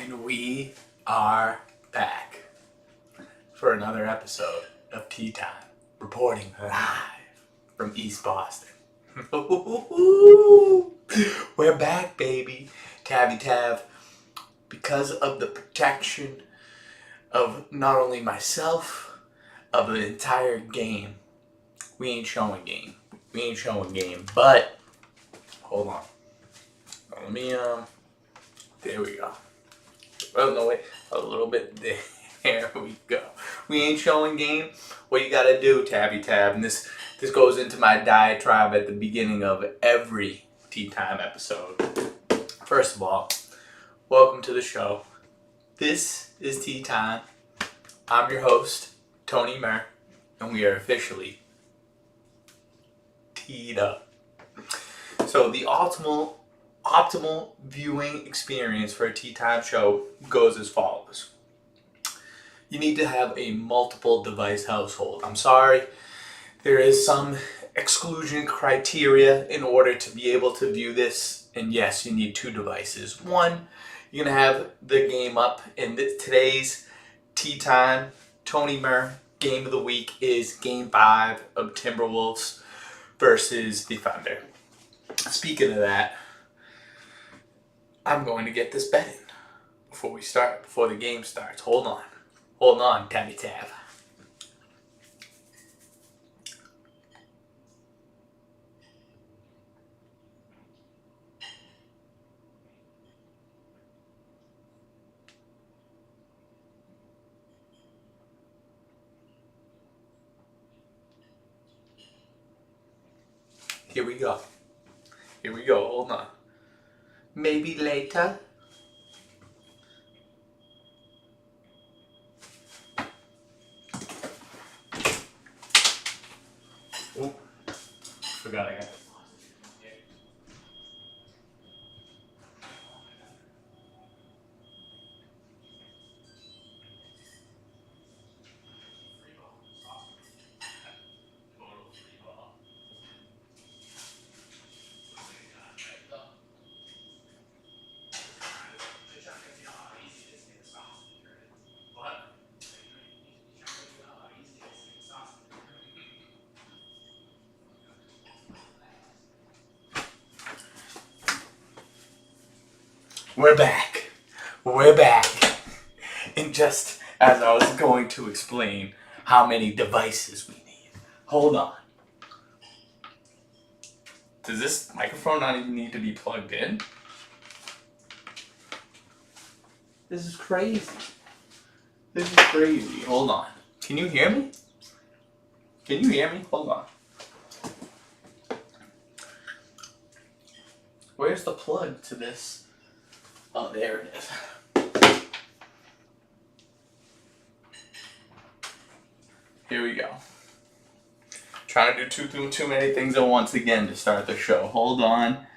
And we are back for another episode of Tea Time, reporting live from East Boston. We're back, baby. Tabby Tab. Because of the protection of not only myself, of the entire game, we ain't showing game. But, hold on. Let me, there we go. Oh, no, wait. A little bit there. There we go. We ain't showing game. What you gotta do, Tabby Tab, and this goes into my diatribe at the beginning of every Tea Time episode. First of all, welcome to the show. This is Tea Time. I'm your host, Tony Mer, and we are officially teed up. So the optimal viewing experience for a Tea Time show goes as follows. You need to have a multiple device household. I'm sorry, there is some exclusion criteria in order to be able to view this, and yes, you need two devices. One, you're gonna have the game up, and today's Tea Time Tony Mer game of the week is Game 5 of Timberwolves versus the Thunder. Speaking of that, I'm going to get this bet in before the game starts. Hold on, Tabby Tab. Here we go. Hold on. Maybe later. Oh, forgot I got it. We're back. And just as I was going to explain how many devices we need. Hold on. Does this microphone not even need to be plugged in? This is crazy. Hold on. Can you hear me? Hold on. Where's the plug to this? Oh, there it is. Here we go. Trying to do too many things at once again to start the show. Hold on.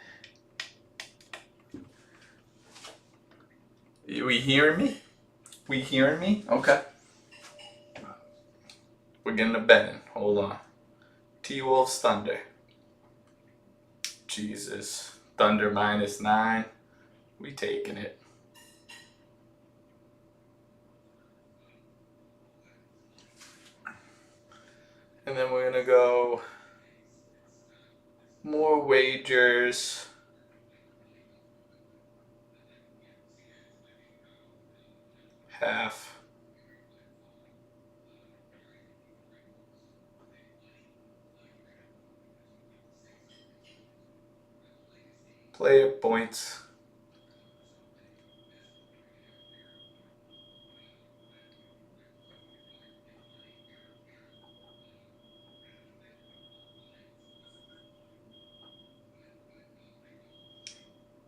We hearing me? Okay. We're getting a bet in. Hold on. T-Wolves Thunder. Jesus. Thunder -9. We taking it. And then we're gonna go more wagers. Half. Player points.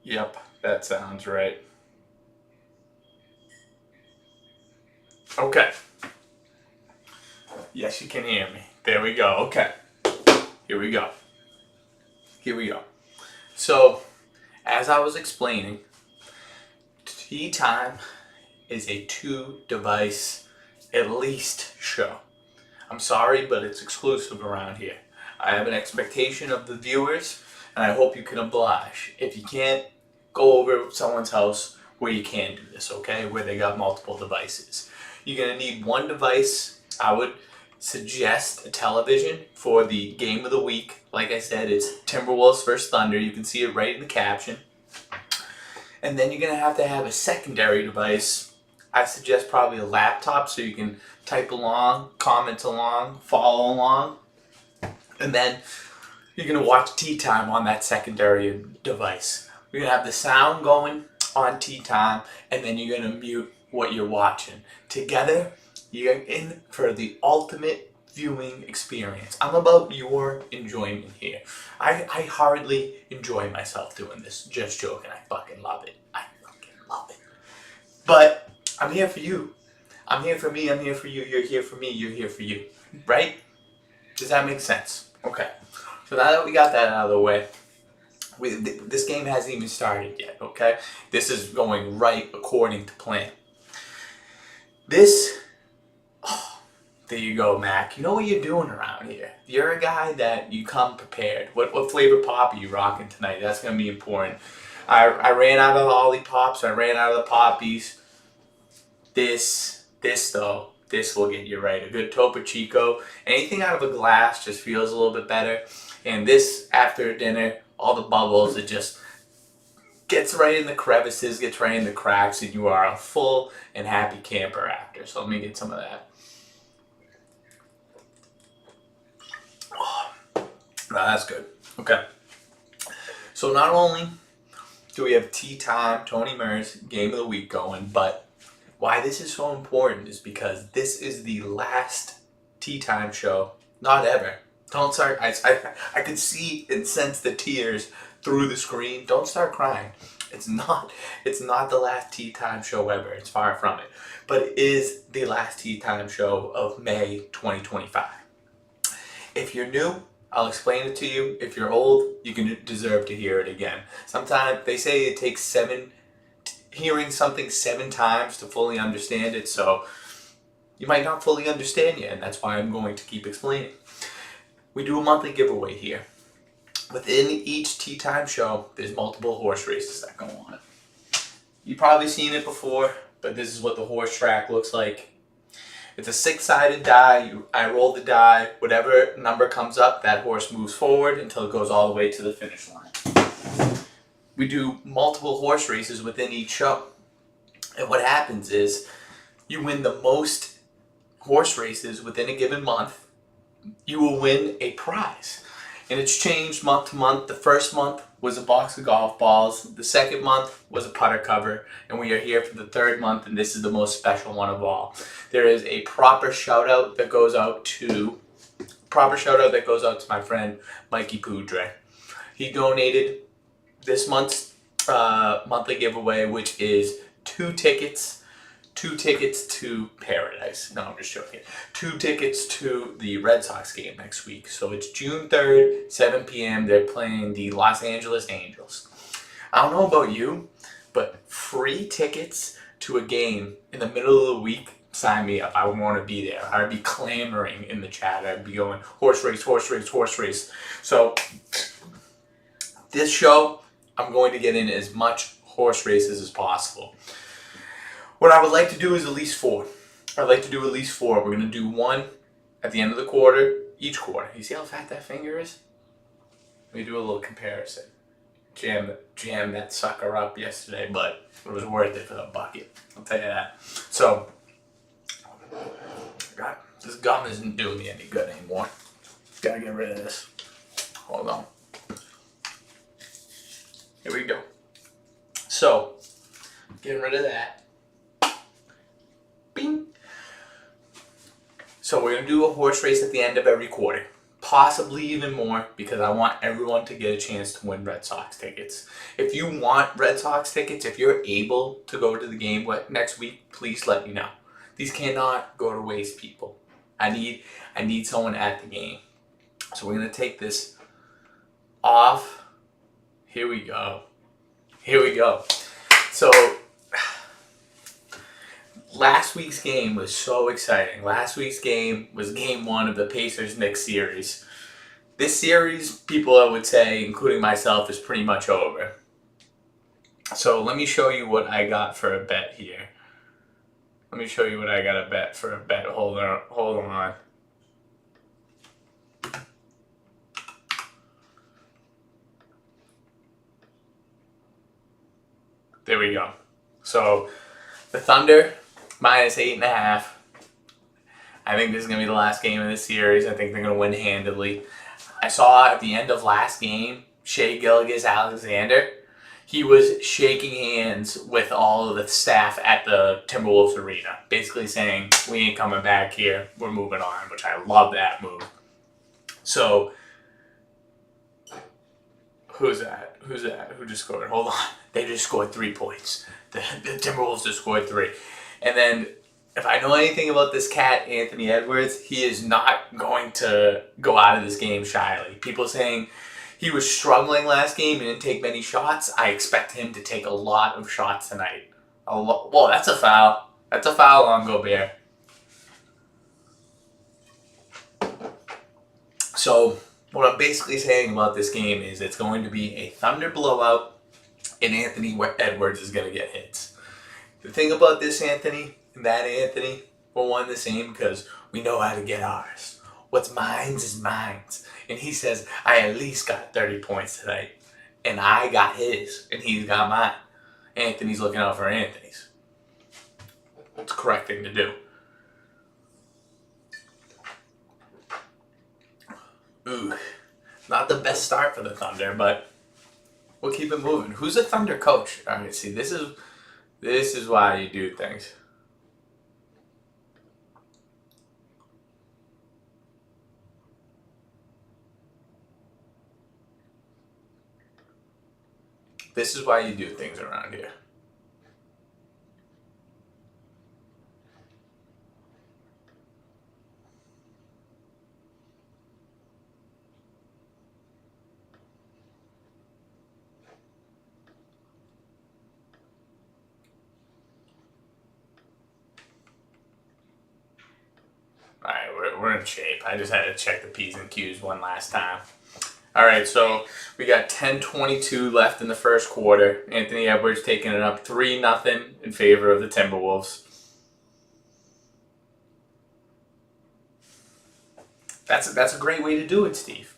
Yep, that sounds right. Okay. Yes, you can hear me. There we go. Okay. Here we go. So, as I was explaining, Tea Time is a 2-device at least show. I'm sorry, but it's exclusive around here. I have an expectation of the viewers, and I hope you can oblige. If you can't, go over to someone's house, where you can do this, okay? Where they got multiple devices. You're going to need one device. I would suggest a television for the game of the week. Like I said, it's Timberwolves versus Thunder. You can see it right in the caption. And then you're going to have a secondary device. I suggest probably a laptop so you can type along, comment along, follow along. And then you're going to watch Tea Time on that secondary device. You're going to have the sound going on Tea Time, and then you're going to mute what you're watching. Together, you're in for the ultimate viewing experience. I'm about your enjoyment here. I hardly enjoy myself doing this. Just joking. I fucking love it. I fucking love it. But I'm here for you. I'm here for me. I'm here for you. You're here for me. You're here for you. Right? Does that make sense? Okay. So now that we got that out of the way, this game hasn't even started yet, okay? This is going right according to plan. There you go, Mac. You know what you're doing around here. You're a guy that you come prepared. What flavor pop are you rocking tonight? That's going to be important. I ran out of the lollipops. I ran out of the poppies. This will get you right. A good Topo Chico. Anything out of a glass just feels a little bit better. And this, after dinner, all the bubbles, it just gets right in the crevices, gets right in the cracks, and you are a full and happy camper after. So let me get some of that. Oh, that's good. Okay. So not only do we have Tea Time, Tony Murr's Game of the Week going, but why this is so important is because this is the last Tea Time show. Not ever. Don't start. I could see and sense the tears through the screen. Don't start crying. It's not the last Tea Time show ever. It's far from it. But it is the last Tea Time show of May 2025. If you're new, I'll explain it to you. If you're old, you can deserve to hear it again. Sometimes they say it takes hearing something 7 times to fully understand it. So you might not fully understand yet, and that's why I'm going to keep explaining. We do a monthly giveaway here. Within each Tea Time show, there's multiple horse races that go on. You've probably seen it before, but this is what the horse track looks like. It's a 6-sided die. I roll the die. Whatever number comes up, that horse moves forward until it goes all the way to the finish line. We do multiple horse races within each show. And what happens is you win the most horse races within a given month, you will win a prize. And it's changed month to month. The first month was a box of golf balls. The second month was a putter cover. And we are here for the third month, and this is the most special one of all. There is a proper shout out that goes out to my friend Mikey Poudre. He donated this month's monthly giveaway, which is 2 tickets to Paradise. No, I'm just joking. 2 tickets to the Red Sox game next week. So it's June 3rd, 7 p.m. They're playing the Los Angeles Angels. I don't know about you, but free tickets to a game in the middle of the week, sign me up. I would want to be there. I'd be clamoring in the chat. I'd be going, horse race, horse race, horse race. So this show, I'm going to get in as much horse races as possible. What I would like to do is at least 4. I'd like to do at least 4. We're going to do 1 at the end of the quarter, each quarter. You see how fat that finger is? Let me do a little comparison. Jam that sucker up yesterday, but it was worth it for the bucket. I'll tell you that. So, God, this gum isn't doing me any good anymore. Gotta get rid of this. Hold on. Here we go. So, getting rid of that. Bing. So we're going to do a horse race at the end of every quarter. Possibly even more, because I want everyone to get a chance to win Red Sox tickets. If you want Red Sox tickets, if you're able to go to the game next week, please let me know. These cannot go to waste, people. I need someone at the game. So we're going to take this off. Here we go. So last week's game was so exciting. Last week's game was game 1 of the Pacers-Knicks series. This series, people I would say, including myself, is pretty much over. So let me show you what I got for a bet here. Let me show you what I got a bet for a bet. Hold on. There we go. So the Thunder -8.5. I think this is gonna be the last game of the series. I think they're gonna win handily. I saw at the end of last game, Shea Gilgeous-Alexander. He was shaking hands with all of the staff at the Timberwolves arena, basically saying, "We ain't coming back here. We're moving on," which I love that move. So, who's that? Who's that? Who just scored? Hold on. They just scored 3 points. The Timberwolves just scored 3. And then, if I know anything about this cat, Anthony Edwards, he is not going to go out of this game shyly. People saying he was struggling last game and didn't take many shots. I expect him to take a lot of shots tonight. Whoa, that's a foul. That's a foul on Gobert. So, what I'm basically saying about this game is it's going to be a Thunder blowout, and Anthony Edwards is going to get hits. The thing about this Anthony and that Anthony, we're one the same because we know how to get ours. What's mine's is mine's. And he says, I at least got 30 points tonight. And I got his, and he's got mine. Anthony's looking out for Anthony's. It's the correct thing to do. Ooh, not the best start for the Thunder, but we'll keep it moving. Who's the Thunder coach? All right, see, this is why you do things. This is why you do things around here. All right, we're in shape. I just had to check the P's and Q's one last time. All right, so we got 10:22 left in the first quarter. Anthony Edwards taking it up 3-0 in favor of the Timberwolves. That's a great way to do it, Steve.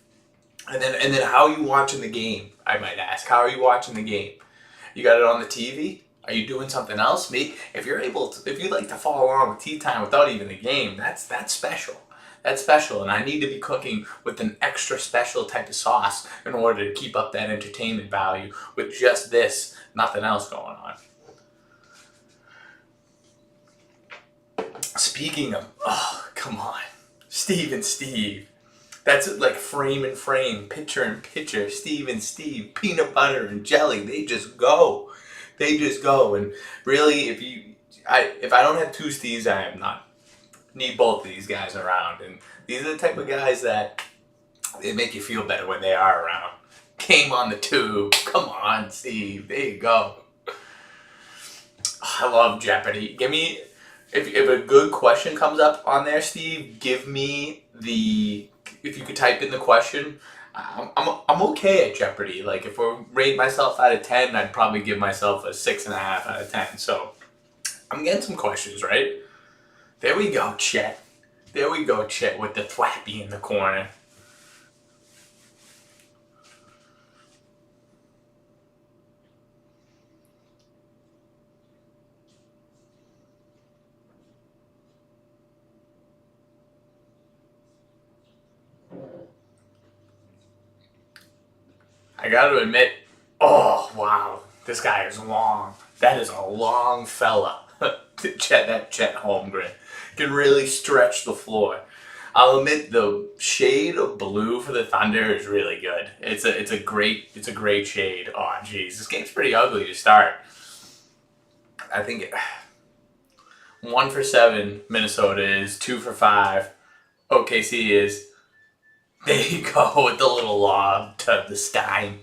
And then how are you watching the game? I might ask. How are you watching the game? You got it on the TV? Are you doing something else? If you like to follow along with tea time without even the game, that's special. That's special, and I need to be cooking with an extra special type of sauce in order to keep up that entertainment value with just this, nothing else going on. Speaking of, oh, come on. Steve and Steve. That's like frame and frame, picture and picture, Steve and Steve, peanut butter and jelly. They just go. They just go. And really, if I don't have two Steves, I am not. Need both of these guys around. And these are the type of guys that they make you feel better when they are around. Came on the tube. Come on, Steve. There you go. I love Jeopardy. Give me, if a good question comes up on there, Steve, give me if you could type in the question. I'm okay at Jeopardy. Like, if I rate myself out of 10, I'd probably give myself a 6.5 out of 10. So I'm getting some questions, right? There we go, Chet. There we go, Chet, with the thwappy in the corner. I gotta admit, oh, wow, this guy is long. That is a long fella. Chet Holmgren can really stretch the floor. I'll admit the shade of blue for the Thunder is really good. It's a great shade. Oh, geez, this game's pretty ugly to start. I think 1 for 7 Minnesota is, 2 for 5 OKC is. There you go with the little lob to the Stein.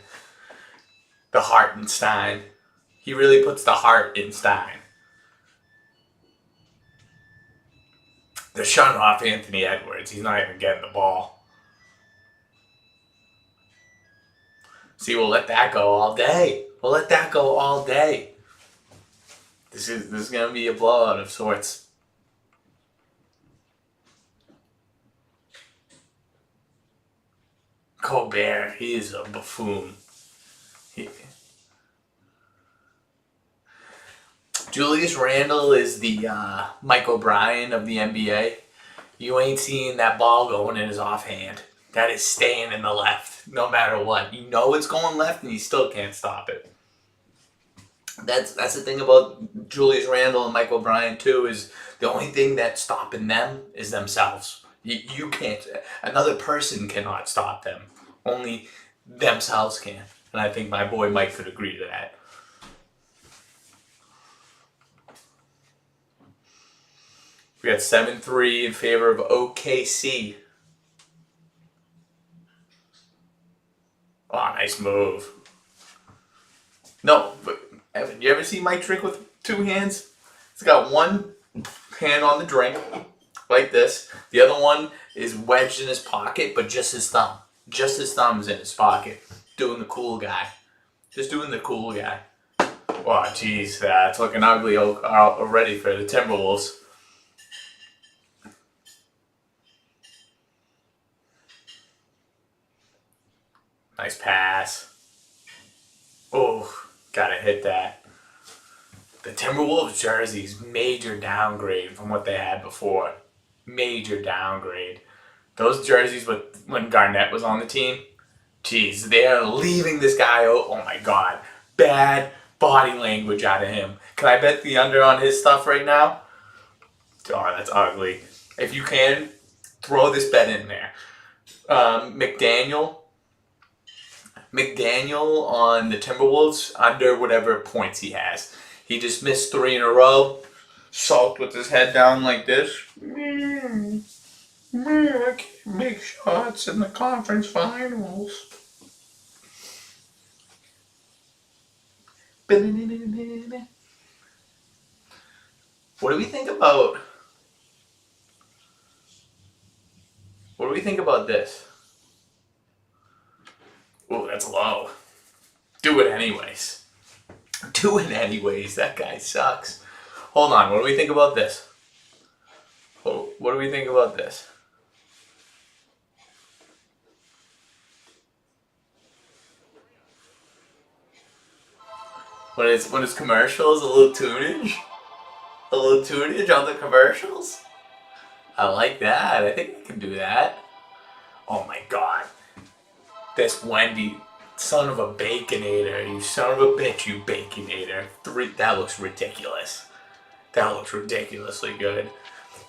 The Hartenstein. He really puts the heart in Stein. They're shutting off Anthony Edwards. He's not even getting the ball. See, we'll let that go all day. We'll let that go all day. This is gonna be a blowout of sorts. Colbert, he is a buffoon. Julius Randle is the Mike O'Brien of the NBA. You ain't seeing that ball going in his offhand. That is staying in the left, no matter what. You know it's going left, and you still can't stop it. That's the thing about Julius Randle and Mike O'Brien too. Is the only thing that's stopping them is themselves. You can't. Another person cannot stop them. Only themselves can. And I think my boy Mike could agree to that. We got 7-3 in favor of OKC. Oh, nice move. No, but Evan, you ever see Mike drink with two hands? He's got one hand on the drink, like this. The other one is wedged in his pocket, but just his thumb. Just his thumb's in his pocket. Doing the cool guy. Just doing the cool guy. Oh, jeez, it's looking ugly already for the Timberwolves. Nice pass. Oh, gotta hit that. The Timberwolves jerseys, major downgrade from what they had before. Major downgrade. Those jerseys when Garnett was on the team, geez, they are leaving this guy. Oh my God. Bad body language out of him. Can I bet the under on his stuff right now? Oh, that's ugly. If you can, throw this bet in there. McDaniel on the Timberwolves under whatever points he has. He just missed 3 in a row. Sulked with his head down like this. I can't make shots in the conference finals. What do we think about this? Oh, that's low. Do it anyways. Do it anyways. That guy sucks. Hold on. What do we think about this? What do we think about this? When it's commercials, a little tunage on the commercials. I like that. I think I can do that. Oh my God. This Wendy, son of a baconator, you son of a bitch, you baconator. That looks ridiculous. That looks ridiculously good.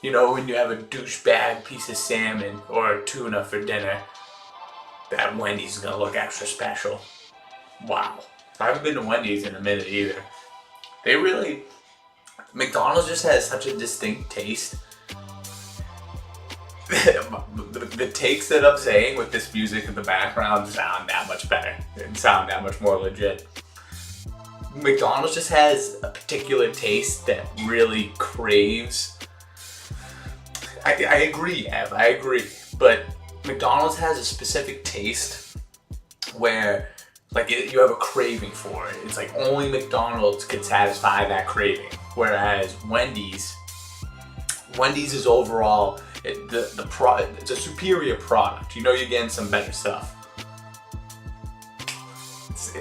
You know when you have a douchebag piece of salmon or tuna for dinner, that Wendy's gonna look extra special. Wow. I haven't been to Wendy's in a minute either. McDonald's just has such a distinct taste. The takes that I'm saying with this music in the background sound that much better and sound that much more legit. McDonald's just has a particular taste that really craves. I agree, Ev, I agree. But McDonald's has a specific taste where you have a craving for it. It's like only McDonald's could satisfy that craving. Whereas Wendy's is overall it's a superior product. You know you're getting some better stuff.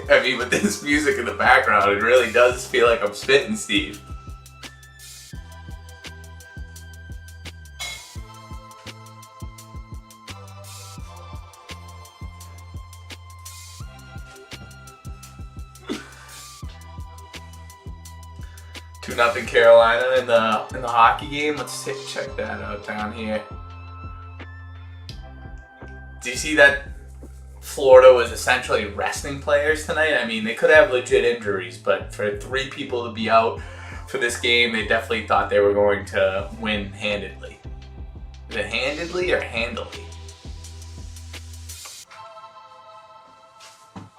I mean, with this music in the background, it really does feel like I'm spitting, Steve. Nothing Carolina in the hockey game. Let's check that out down here. Do you see that Florida was essentially resting players tonight? I mean, they could have legit injuries, but for 3 people to be out for this game, they definitely thought they were going to win handedly. Is it handedly or handily? All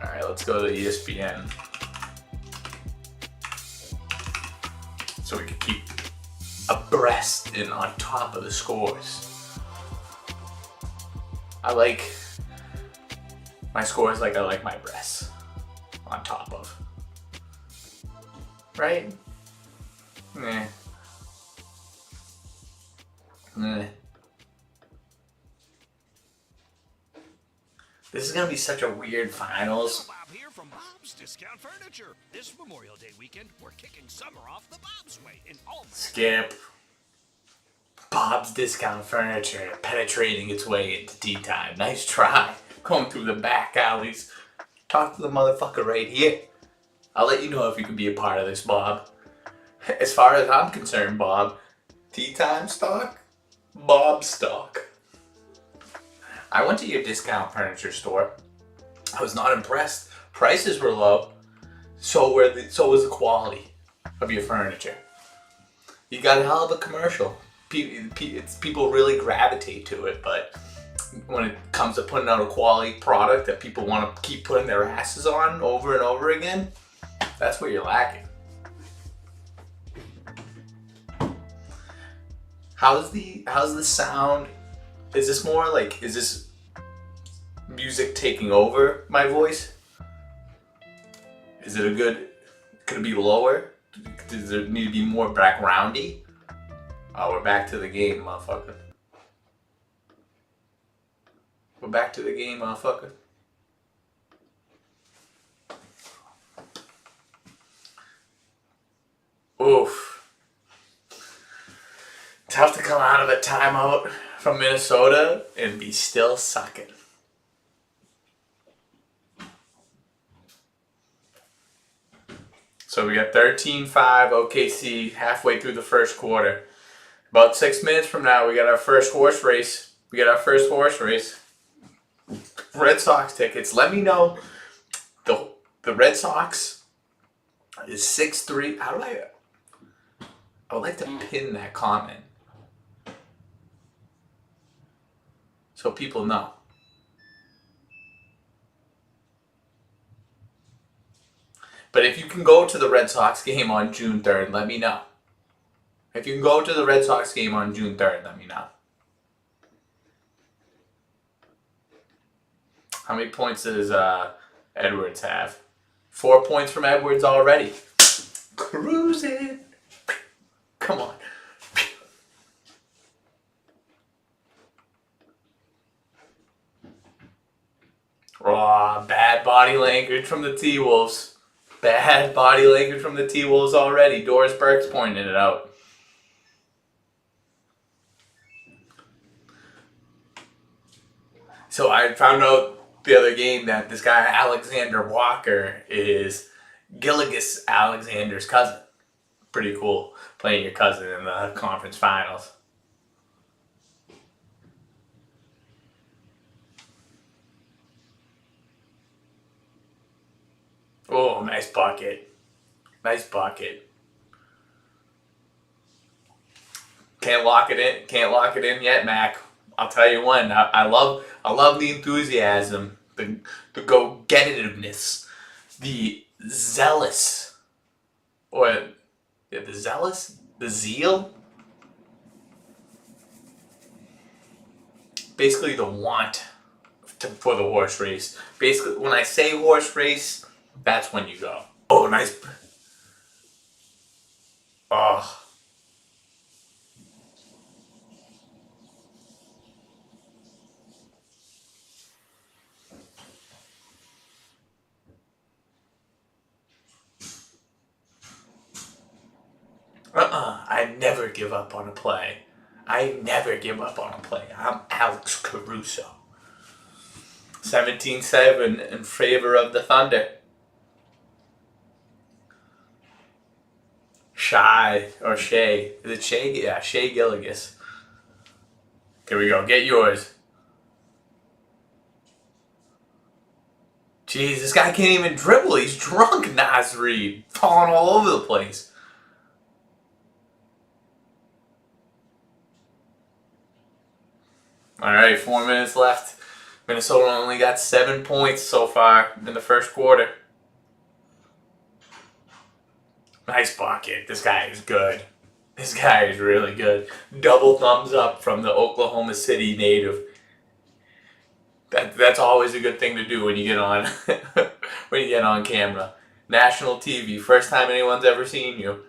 right, let's go to ESPN. So we can keep abreast and on top of the scores. I like My score is like I like my breasts on top of. Right? Meh. Meh. This is gonna be such a weird finals. Bob here from Bob's Discount Furniture. This Memorial Day weekend, we're kicking summer off the Bob's way in all. Skip. Bob's Discount Furniture penetrating its way into tea time. Nice try. Going through the back alleys. Talk to the motherfucker right here. I'll let you know if you can be a part of this, Bob. As far as I'm concerned, Bob, tea time stock? Bob stock. I went to your discount furniture store. I was not impressed. Prices were low. So was the quality of your furniture. You got a hell of a commercial. People really gravitate to it, but when it comes to putting out a quality product that people want to keep putting their asses on over and over again, that's where you're lacking. How's the sound? Is this more like, is this music taking over my voice? Is it a good, could it be lower? Does there need to be more backgroundy? Oh, we're back to the game, motherfucker. We're back to the game, motherfucker. Oof. Tough to come out of a timeout from Minnesota and be still sucking. So we got 13-5 OKC halfway through the first quarter. About 6 minutes from now, we got our first horse race. Red Sox tickets. Let me know. The Red Sox is 6-3. I would like to pin that comment so people know. But if you can go to the Red Sox game on June 3rd, let me know. If you can go to the Red Sox game on June 3rd, let me know. How many points does Edwards have? 4 points from Edwards already. Cruising. Come on. Oh, bad body language from the T-Wolves. Bad body language from the T-Wolves already. Doris Burke's pointing it out. So I found out the other game that this guy Alexander Walker is Gilgeous Alexander's cousin. Pretty cool, playing your cousin in the conference finals. Oh, nice bucket. Nice bucket. Can't lock it in yet, Mac. I'll tell you when. I love the enthusiasm, the go-get-itiveness, the zealous, the zeal. Basically, the want for the horse race. Basically, when I say horse race, that's when you go. Oh, nice. Oh. I never give up on a play. I'm Alex Caruso. 17-7 in favor of the Thunder. Shea. Is it Shea? Yeah, Shea Gilgeous. Here we go. Get yours. Jeez, this guy can't even dribble. He's drunk, Naz Reid. Falling all over the place. Alright, 4 minutes left. Minnesota only got 7 points so far in the first quarter. Nice bucket. This guy is good. This guy is really good. Double thumbs up from the Oklahoma City native. That's always a good thing to do when you get on when you get on camera. National TV, first time anyone's ever seen you.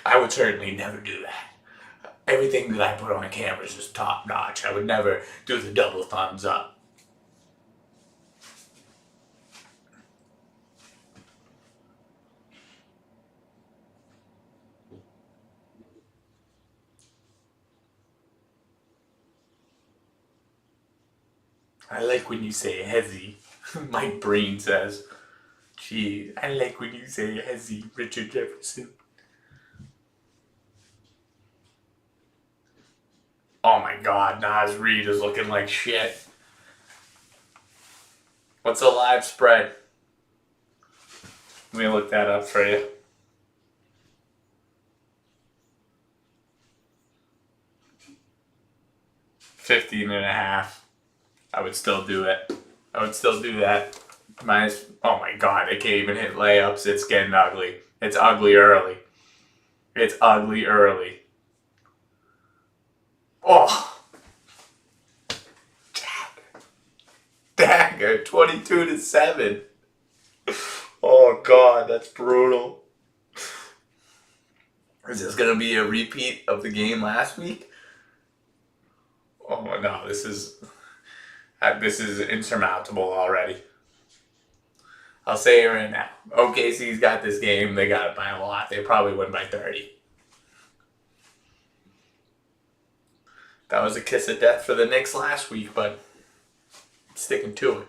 I would certainly never do that. Everything that I put on camera is just top notch. I would never do the double thumbs up. I like when you say hezzy. Mike Breen says. Gee, I like when you say hezzy, Richard Jefferson. Oh my god, Nas Reed is looking like shit. What's the live spread? Let me look that up for you. 15.5. I would still do it. I would still do that. Minus, oh my god, I can't even hit layups. It's getting ugly. It's ugly early. It's ugly early. Oh, dagger, 22-7. Oh god, that's brutal. Is this gonna be a repeat of the game last week? Oh no, this is insurmountable already. I'll say it right now. OKC's got this game. They got it by a lot. They probably win by 30. That was a kiss of death for the Knicks last week, but I'm sticking to it.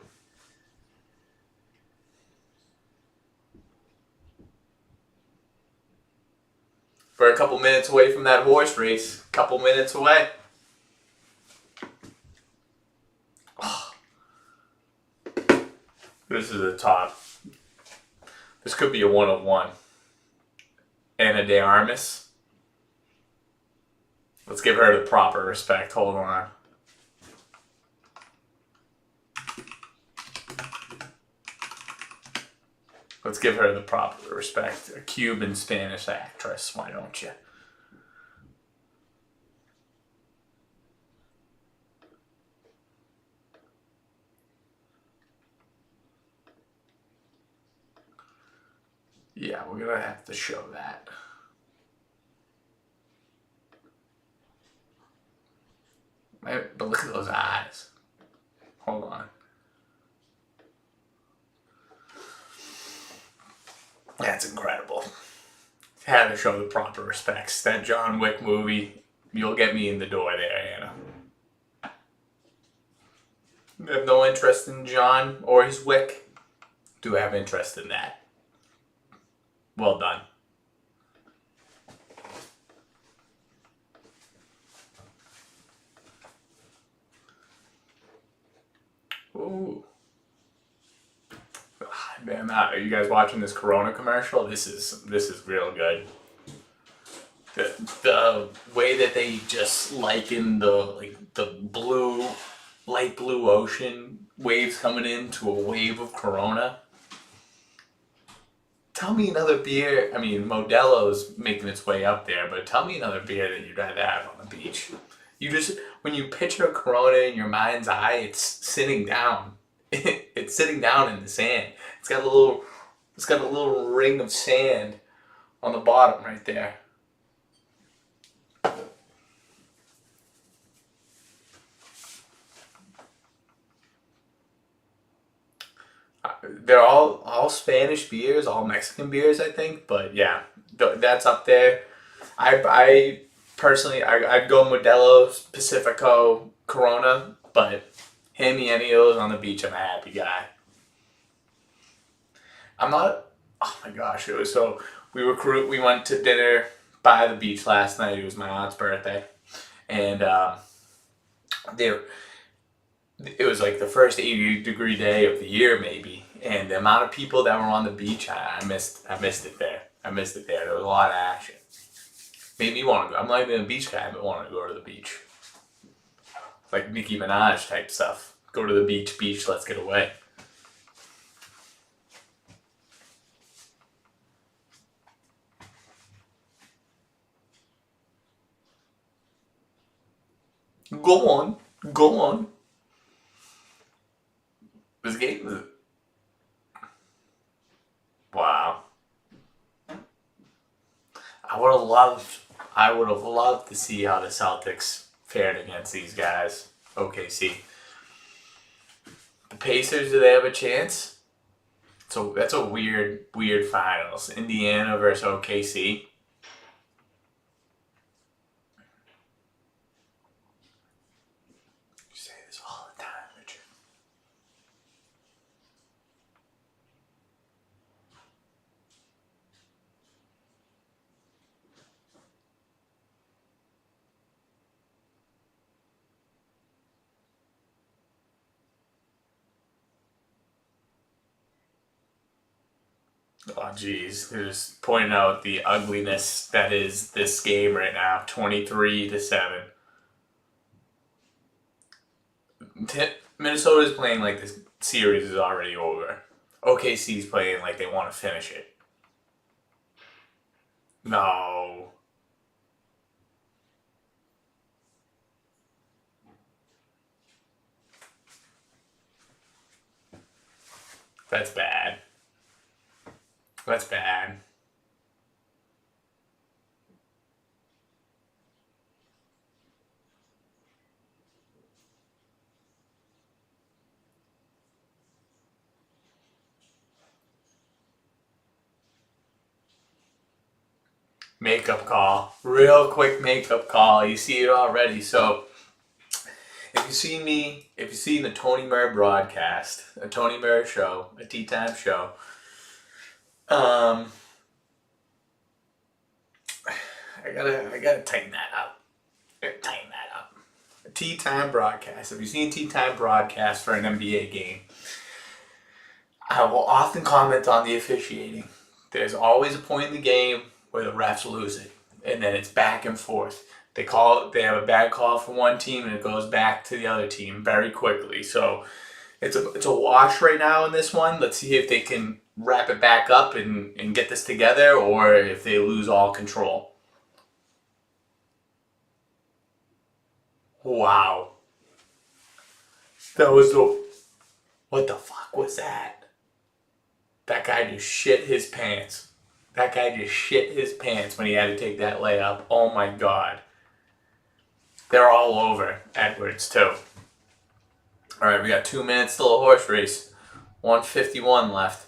We're a couple minutes away from that horse race. Couple minutes away. Oh. This is a top. This could be a 1-on-1. Anna De Armas. Let's give her the proper respect. Hold on. Let's give her the proper respect. A Cuban Spanish actress. Why don't you? Yeah, we're gonna have to show that. But look at those eyes. Hold on. That's incredible. Had to show the proper respects. That John Wick movie, you'll get me in the door there, Anna. I have no interest in John or his Wick. Do have interest in that. Well done. Ooh. Man, are you guys watching this Corona commercial? This is real good. The way that they just liken the blue, light blue ocean waves coming into a wave of Corona. Tell me another beer. I mean, Modelo's making its way up there, but tell me another beer that you'd rather have on the beach. You just, when you picture Corona in your mind's eye, it's sitting down. It's sitting down in the sand. It's got a little ring of sand on the bottom right there. They're all Spanish beers, all Mexican beers, I think. But yeah, that's up there. I personally, I'd go Modelo, Pacifico, Corona, but hand me any of those on the beach, I'm a happy guy. I'm not. Oh my gosh, it was so. We went to dinner by the beach last night. It was my aunt's birthday, and there it was like the first 80-degree day of the year, maybe. And the amount of people that were on the beach, I missed it there. I missed it there. There was a lot of action. Made me want to go. I'm not even a beach guy, but want to go to the beach. Like Nicki Minaj type stuff. Go to the beach, let's get away. Go on. Go on. This game is... Wow. I would have loved... I would have loved to see how the Celtics fared against these guys. OKC. The Pacers, do they have a chance? So that's a weird finals. Indiana versus OKC. You say this all the time, Richard. Oh, geez. Just pointing out the ugliness that is this game right now. 23-7. Minnesota's playing like this series is already over. OKC's playing like they want to finish it. No. That's bad. That's bad. Makeup call. Real quick makeup call. You see it already. So, if you see the Tony Murr broadcast, a Tony Murr show, a Tea Time show, I gotta tighten that up. Tighten that up. A Tea Time broadcast. If you've seen Tea Time broadcast for an NBA game, I will often comment on the officiating. There's always a point in the game where the refs lose it, and then it's back and forth. They have a bad call for one team, and it goes back to the other team very quickly. So it's a wash right now in this one. Let's see if they can wrap it back up and get this together, or if they lose all control. Wow. That was the... What the fuck was that? That guy just shit his pants. That guy just shit his pants when he had to take that layup. Oh my god. They're all over Edwards, too. Alright, we got 2 minutes till a horse race. 1:51 left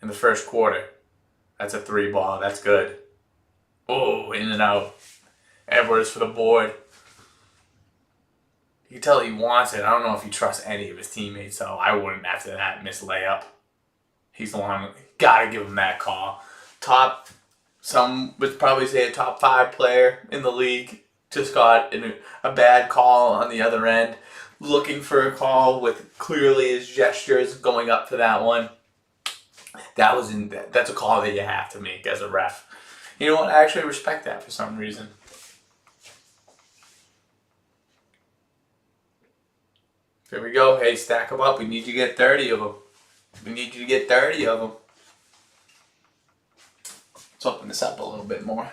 in the first quarter. That's a 3 ball. That's good. Oh, in and out. Edwards for the board. You can tell he wants it. I don't know if he trusts any of his teammates, though. I wouldn't after that missed layup. He's the one. Gotta give him that call. Some would probably say a top 5 player in the league. Just got a bad call on the other end. Looking for a call with clearly his gestures going up for that one. That's a call that you have to make as a ref. You know what? I actually respect that for some reason. Here we go. Hey, stack them up. We need you to get 30 of them. We need you to get 30 of them. Let's open this up a little bit more.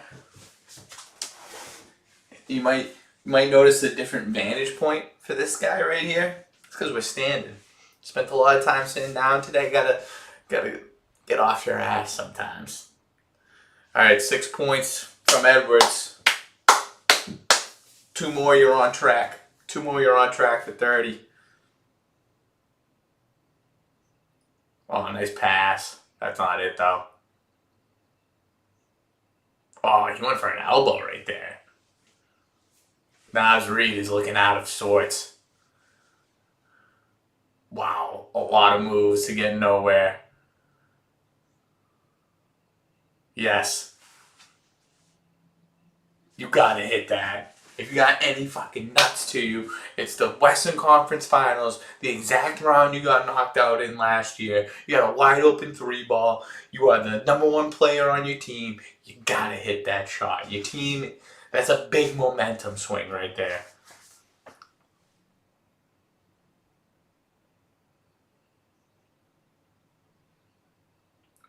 You might notice a different vantage point for this guy right here. It's because we're standing. Spent a lot of time sitting down today. Gotta get off your ass sometimes. All right, 6 points from Edwards. 2 more, you're on track. 2 more, you're on track for 30. Oh, nice pass. That's not it, though. Oh, he went for an elbow right there. Naz Reid is looking out of sorts. Wow, a lot of moves to get nowhere. Yes. You gotta hit that. If you got any fucking nuts to you, it's the Western Conference Finals, the exact round you got knocked out in last year. You got a wide open 3 ball. You are the number 1 player on your team. You gotta hit that shot. Your team, that's a big momentum swing right there.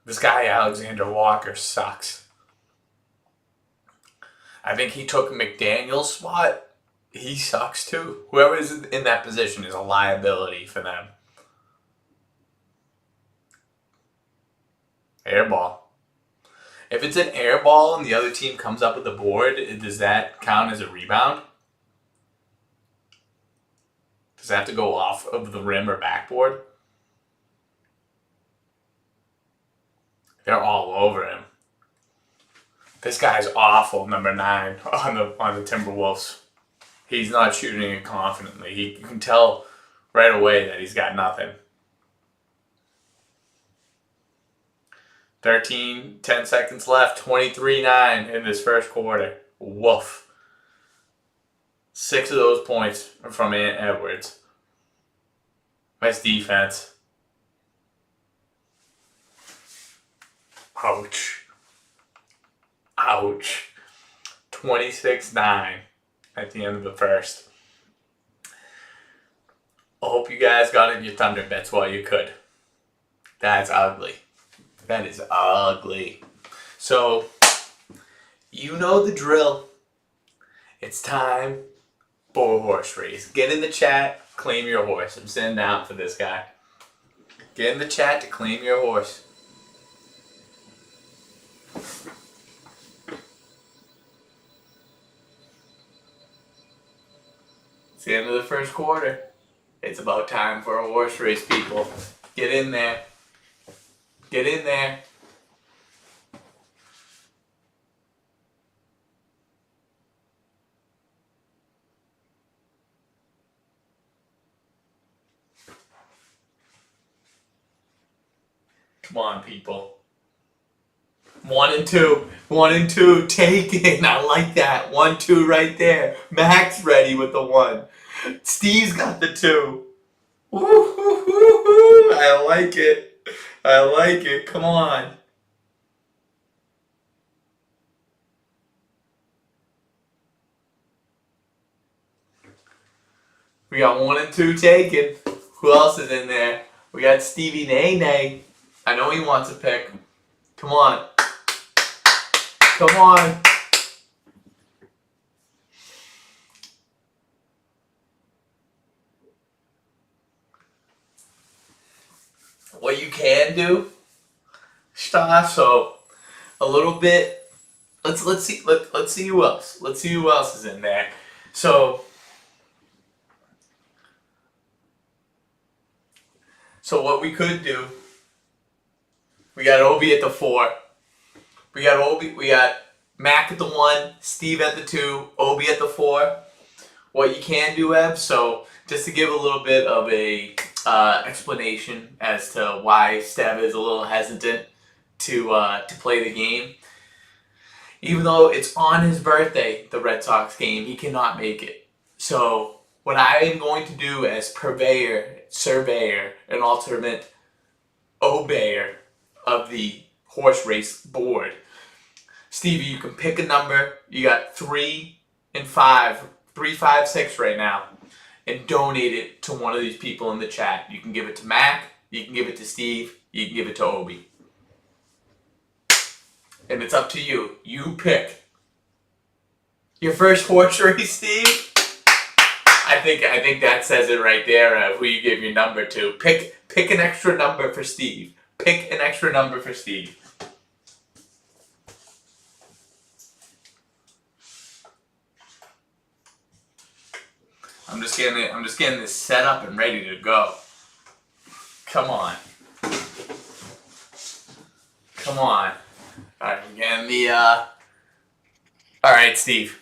This guy, Alexander Walker, sucks. I think he took McDaniel's spot. he sucks too. Whoever is in that position is a liability for them. Air ball. If it's an air ball and the other team comes up with the board, does that count as a rebound? Does that have to go off of the rim or backboard? They're all over him. This guy's awful, number 9 on the Timberwolves. He's not shooting it confidently. You can tell right away that he's got nothing. 10 seconds left, 23-9 in this first quarter. Woof. 6 of those points are from Ant Edwards. Nice defense. Ouch. Ouch. 26-9 at the end of the first. I hope you guys got in your Thunder bets while you could. That's ugly. That is ugly. So, you know the drill. It's time for a horse race. Get in the chat, claim your horse. I'm sitting down for this guy. Get in the chat to claim your horse. It's the end of the first quarter. It's about time for a horse race, people. Get in there. Get in there. Come on, people. 1 and 2. 1 and 2. Taken. I like that. 1, 2 right there. Mac's ready with the 1. Steve's got the 2. Woo-hoo-hoo-hoo. I like it. I like it. Come on. We got 1 and 2 taken. Who else is in there? We got Stevie Nay. I know he wants a pick. Come on. Come on. What you can do, stuff. So a little bit. Let's see who else. Let's see who else is in there. So what we could do. We got Obi at the 4. We got Mac at the 1, Steve at the 2, Obi at the 4. What you can do, Eb, so just to give a little bit of a explanation as to why Stev is a little hesitant to play the game. Even though it's on his birthday, the Red Sox game, he cannot make it. So what I am going to do as purveyor, surveyor, and alternate obeyer of the horse race board, Stevie, you can pick a number. You got 3 and 5, 3, 5, 6 right now, and donate it to one of these people in the chat. You can give it to Mac, you can give it to Steve, you can give it to Obi. And it's up to you. You pick. Your first horse race, Steve? I think that says it right there, who you give your number to. Pick an extra number for Steve. Pick an extra number for Steve. I'm just getting this set up and ready to go. Come on. Come on. Alright, again Alright, Steve.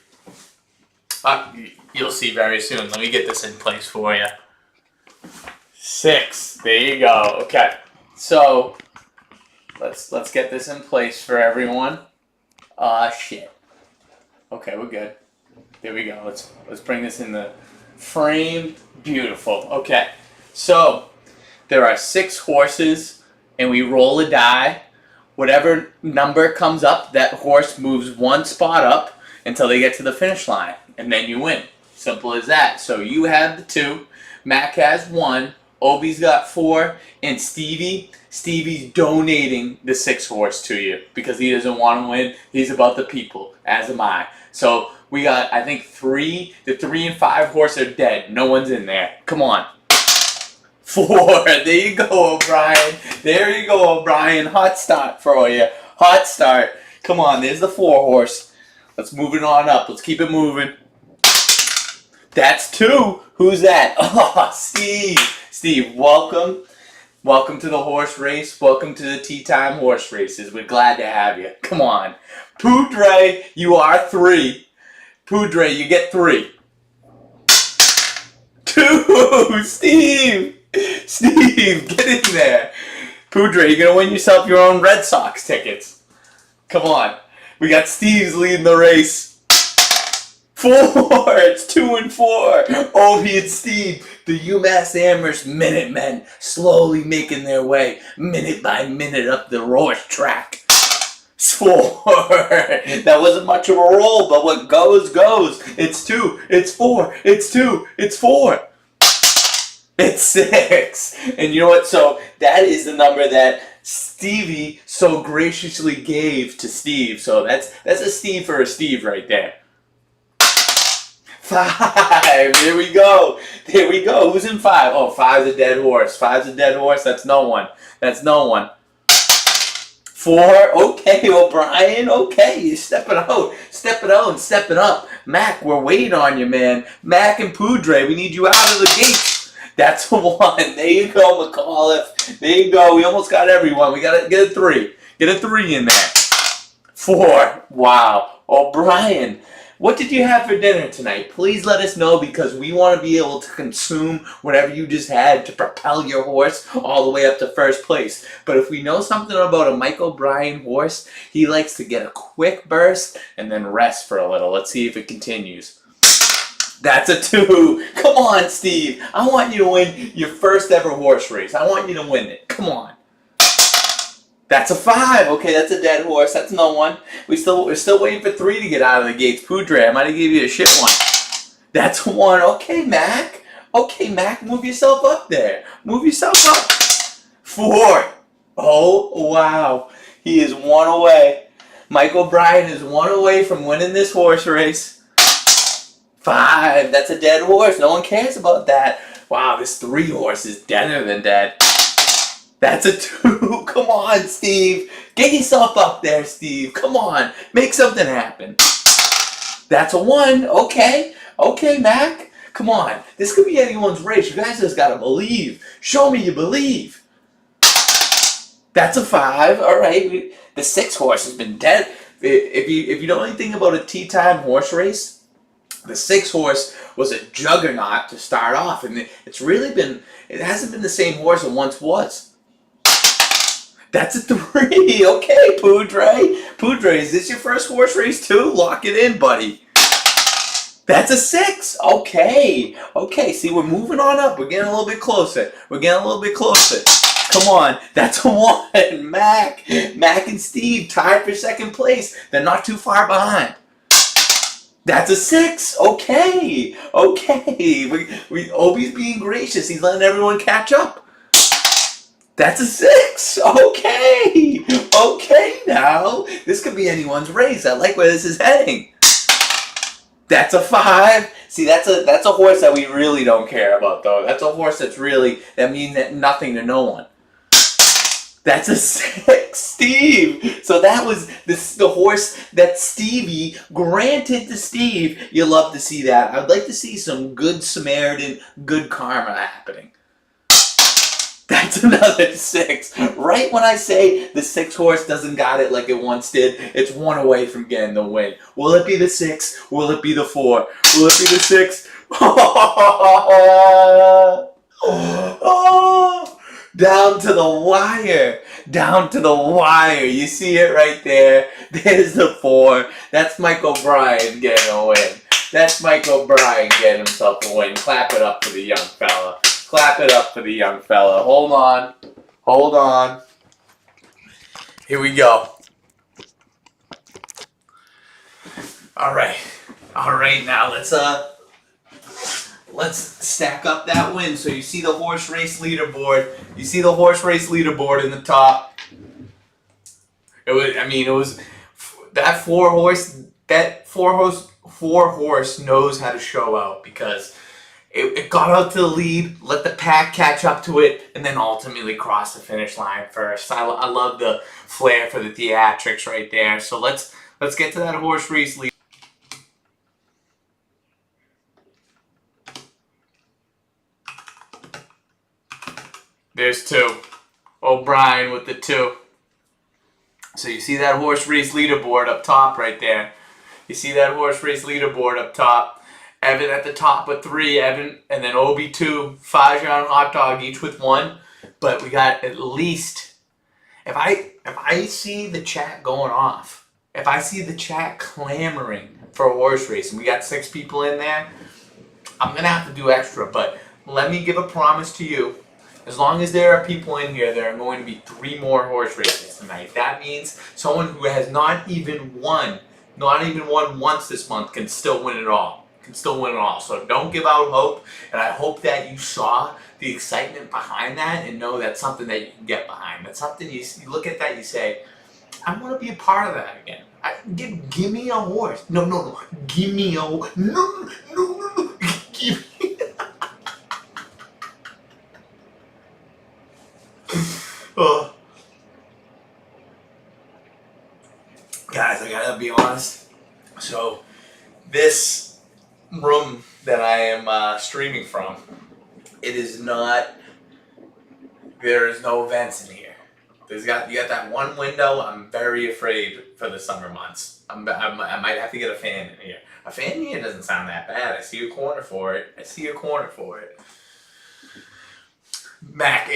You'll see very soon. Let me get this in place for you. 6. There you go. Okay. So let's get this in place for everyone. Shit. Okay, we're good. There we go. Let's bring this in the frame. Beautiful. Okay. So there are 6 horses, and we roll a die. Whatever number comes up, that horse moves 1 spot up until they get to the finish line, and then you win. Simple as that. So you have the 2, Mac has 1, Obi's got 4, and Stevie's donating the 6 horse to you because he doesn't want to win. He's about the people, as am I. So We got, I think, 3. The 3 and 5 horse are dead. No one's in there. Come on. 4. There you go, O'Brien. There you go, O'Brien. Hot start for you. Hot start. Come on, there's the 4 horse. Let's move it on up. Let's keep it moving. That's 2. Who's that? Oh, Steve. Steve, welcome. Welcome to the horse race. Welcome to the Tea Time horse races. We're glad to have you. Come on. Poudre, you are 3. Poudre, you get 3. 2. Steve. Steve, get in there. Poudre, you're going to win yourself your own Red Sox tickets. Come on. We got Steve's leading the race. 4. It's 2 and 4. Ovi and Steve, the UMass Amherst Minutemen, slowly making their way minute by minute up the horse track. 4. That wasn't much of a roll, but what goes, goes. It's 2. It's 4. It's 2. It's 4. It's 6. And you know what? So that is the number that Stevie so graciously gave to Steve. So that's a Steve for a Steve right there. 5. There we go. There we go. Who's in 5? Oh, 5's a dead horse. 5's a dead horse. That's no one. That's no one. 4. Okay, O'Brien. Okay, you're stepping out. Stepping out and stepping up. Mac, we're waiting on you, man. Mac and Poudre, we need you out of the gates. That's a 1. There you go, McAuliffe. There you go. We almost got everyone. We got to get a 3. Get a 3 in there. 4. Wow. O'Brien, what did you have for dinner tonight? Please let us know, because we want to be able to consume whatever you just had to propel your horse all the way up to first place. But if we know something about a Mike O'Brien horse, he likes to get a quick burst and then rest for a little. Let's see if it continues. That's a 2. Come on, Steve. I want you to win your first ever horse race. I want you to win it. Come on. That's a 5. Okay, that's a dead horse. That's no one. We're still waiting for 3 to get out of the gates. Poudre, I might have gave you a shit one. That's 1. Okay, Mac. Okay, Mac, move yourself up there. Move yourself up. 4. Oh, wow. He is 1 away. Mike O'Brien is 1 away from winning this horse race. 5. That's a dead horse. No one cares about that. Wow, this 3 horse is deader than dead. That's a 2. Come on, Steve. Get yourself up there, Steve. Come on. Make something happen. That's a 1. Okay. Okay, Mac. Come on. This could be anyone's race. You guys just got to believe. Show me you believe. That's a 5. All right. The 6 horse has been dead. If you know anything about a tea time horse race, the 6 horse was a juggernaut to start off. And it hasn't been the same horse it once was. That's a 3. Okay, Poudre. Poudre, is this your first horse race too? Lock it in, buddy. That's a 6. Okay. Okay, see, we're moving on up. We're getting a little bit closer. We're getting a little bit closer. Come on. That's a 1. Mac and Steve tied for second place. They're not too far behind. That's a 6. Okay. Okay. Obi's being gracious. He's letting everyone catch up. That's a 6. Okay. Okay now. This could be anyone's race. I like where this is heading. That's a 5. See, that's a horse that we really don't care about, though. That's a horse that means nothing to no one. That's a 6, Steve. So that was the horse that Stevie granted to Steve. You love to see that. I'd like to see some good Samaritan, good karma happening. That's another 6. Right when I say the 6 horse doesn't got it like it once did, it's 1 away from getting the win. Will it be the 6? Will it be the 4? Will it be the 6? Oh, down to the wire. Down to the wire. You see it right there. There's the 4. That's Mike O'Brien getting a win. That's Mike O'Brien getting himself a win. Clap it up for the young fella. Clap it up for the young fella. Hold on. Hold on. Here we go. All right. All right, now let's stack up that win. So you see the horse race leaderboard. You see the horse race leaderboard in the top. It was that four horse 4 horse knows how to show out because it got out to the lead, let the pack catch up to it, and then ultimately cross the finish line first. I love the flair for the theatrics right there. So let's get to that horse race lead. There's 2. O'Brien with the 2. So you see that horse race leaderboard up top right there. You see that horse race leaderboard up top. Evan at the top with 3, Evan, and then Obi 2, Fajan, Hot Dog each with 1. But we got at least, if I see the chat going off, if I see the chat clamoring for a horse race, and we got 6 people in there, I'm gonna have to do extra. But let me give a promise to you. As long as there are people in here, there are going to be 3 more horse races tonight. That means someone who has not even won once this month can still win it all. So don't give out hope. And I hope that you saw the excitement behind that and know that's something that you can get behind. That's something you look at that, you say, I want to be a part of that again. Give me a horse. No. Give me a horse. No. Give me. Oh. Guys, I gotta be honest. So, this room that I am streaming from, it is not. There is no vents in here. You got that one window. I'm very afraid for the summer months. I might have to get a fan in here. A fan in here doesn't sound that bad. I see a corner for it. Mac,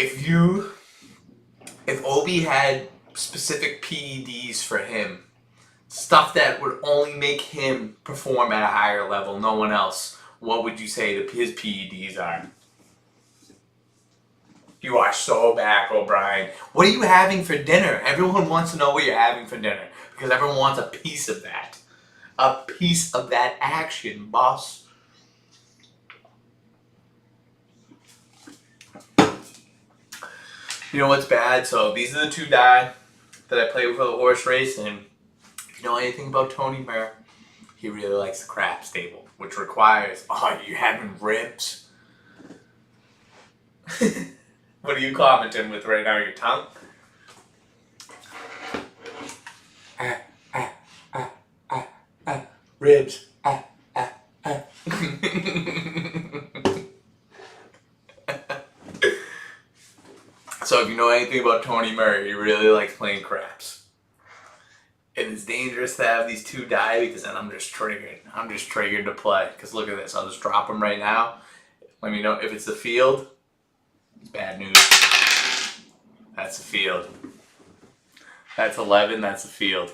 if Obi had specific PEDs for him, stuff that would only make him perform at a higher level, no one else, what would you say his PEDs are? You are so back, O'Brien. What are you having for dinner? Everyone wants to know what you're having for dinner because everyone wants a piece of that. A piece of that action, boss. You know what's bad? So these are the 2 die that I play with for the horse race, and if you know anything about Tony Mayer, he really likes the crap stable, which requires, you're having ribs? What are you commenting with right now, your tongue? Ribs. So if you know anything about Tony Murray, he really likes playing craps. And it's dangerous to have these 2 die because then I'm just triggered. I'm just triggered to play. Because look at this. I'll just drop them right now. Let me know if it's the field. It's bad news. That's the field. That's 11. That's the field.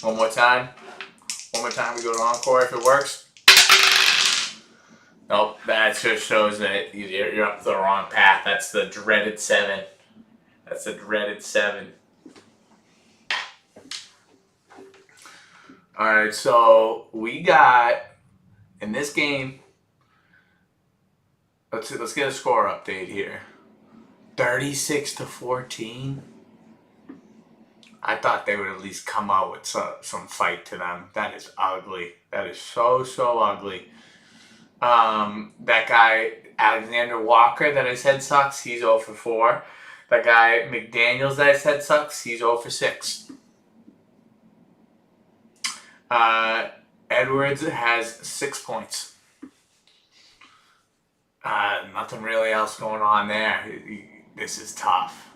One more time. We go to encore if it works. Nope, that just shows that you're up the wrong path. That's the dreaded 7. Alright, so we got, in this game, let's get a score update here. 36-14. I thought they would at least come out with some fight to them. That is ugly. That is so ugly. That guy, Alexander Walker, that I said sucks, he's 0 for 4. That guy, McDaniels, that I said sucks, he's 0 for 6. Edwards has 6 points. Nothing really else going on there. This is tough.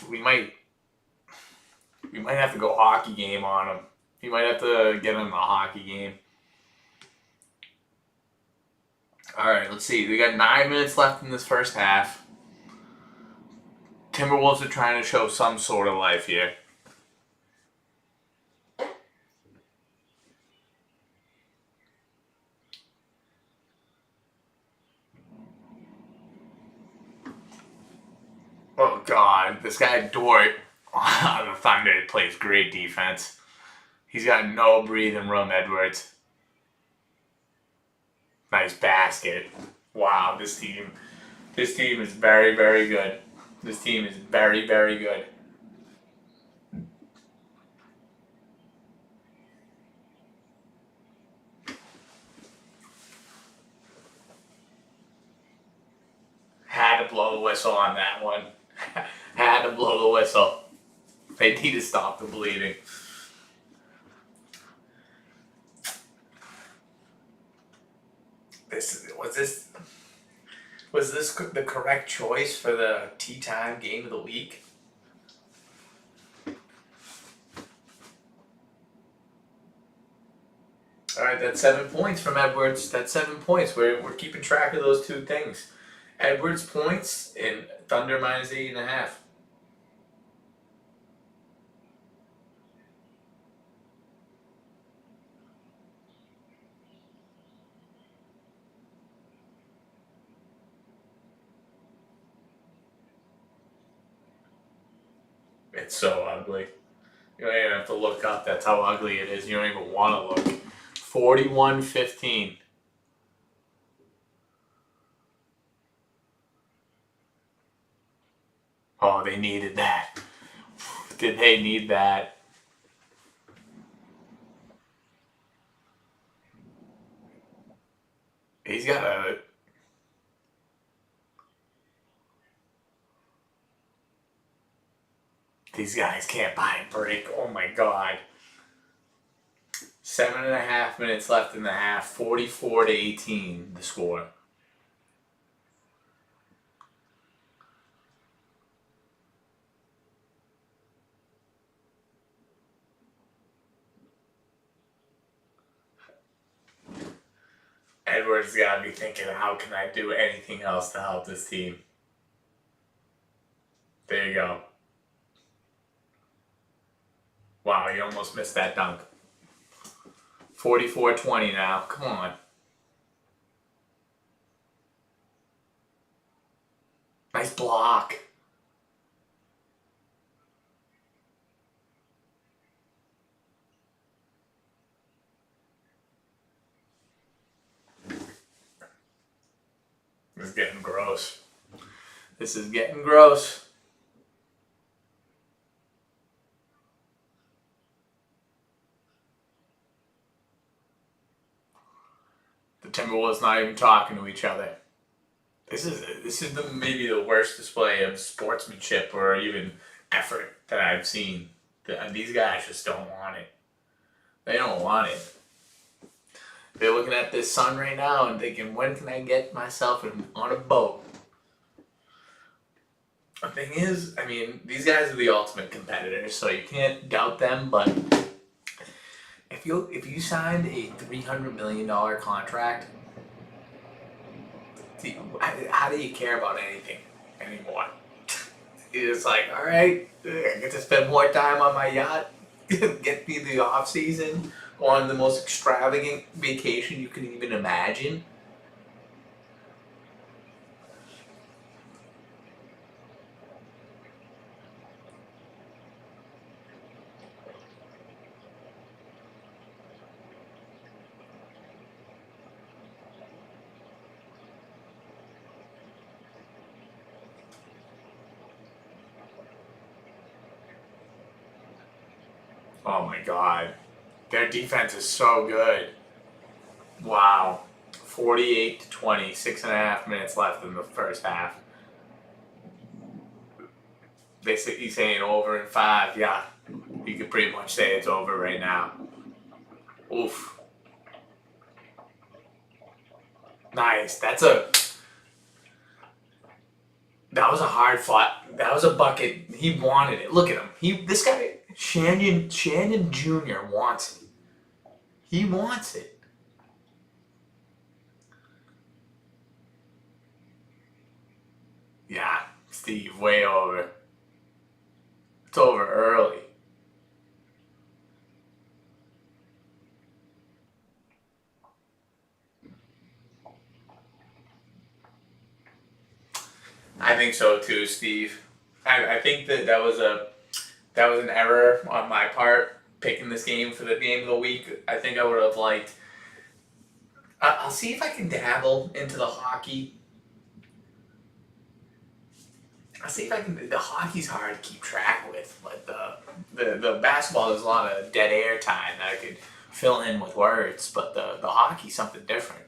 We might have to go hockey game on him. You might have to get him a hockey game. Alright, let's see. We got 9 minutes left in this first half. Timberwolves are trying to show some sort of life here. Oh God, this guy Dort on the Thunder plays great defense. He's got no breathing room, Edwards. Nice basket. Wow, this team is very, very good. This team is very, very good. blow the whistle on that one. Had to blow the whistle. They need to stop the bleeding. Was this the correct choice for the tea time game of the week? All right, that's 7 points from Edwards. That's 7 points. We're keeping track of those two things. Edwards points and Thunder minus 8.5. It's so ugly. You don't even have to look up. That's how ugly it is. You don't even want to look. 41-15. Oh, they needed that. Did they need that? He's got a... These guys can't buy a break. Oh my god. 7.5 minutes left in the half. 44-18 the score. Edwards got to be thinking, how can I do anything else to help this team? There you go. Wow, you almost missed that dunk. 44-20 now. Come on. Nice block. This is getting gross. This is getting gross. The Timberwolves not even talking to each other. This is maybe the worst display of sportsmanship or even effort that I've seen. These guys just don't want it. They don't want it. They're looking at this sun right now and thinking, when can I get myself on a boat? The thing is, I mean, these guys are the ultimate competitors, so you can't doubt them, but if you signed a $300 million contract, how do you care about anything anymore? It's like, all right, I get to spend more time on my yacht, get me the off season, go on the most extravagant vacation you can even imagine. Oh my god. Their defense is so good. Wow. 48-20, 6.5 minutes left in the first half. He's saying over in 5. Yeah, you could pretty much say it's over right now. Oof. Nice. That was a hard fought. That was a bucket. He wanted it. Look at him. This guy, Shannon Jr. wants it. He wants it. Yeah, Steve, way over. It's over early. I think so too, Steve. I think that was an error on my part picking this game for the game of the week. I think I would have liked. I'll see if I can dabble into the hockey. I'll see if I can. The hockey's hard to keep track with, but the basketball there's a lot of dead air time that I could fill in with words. But the hockey's something different.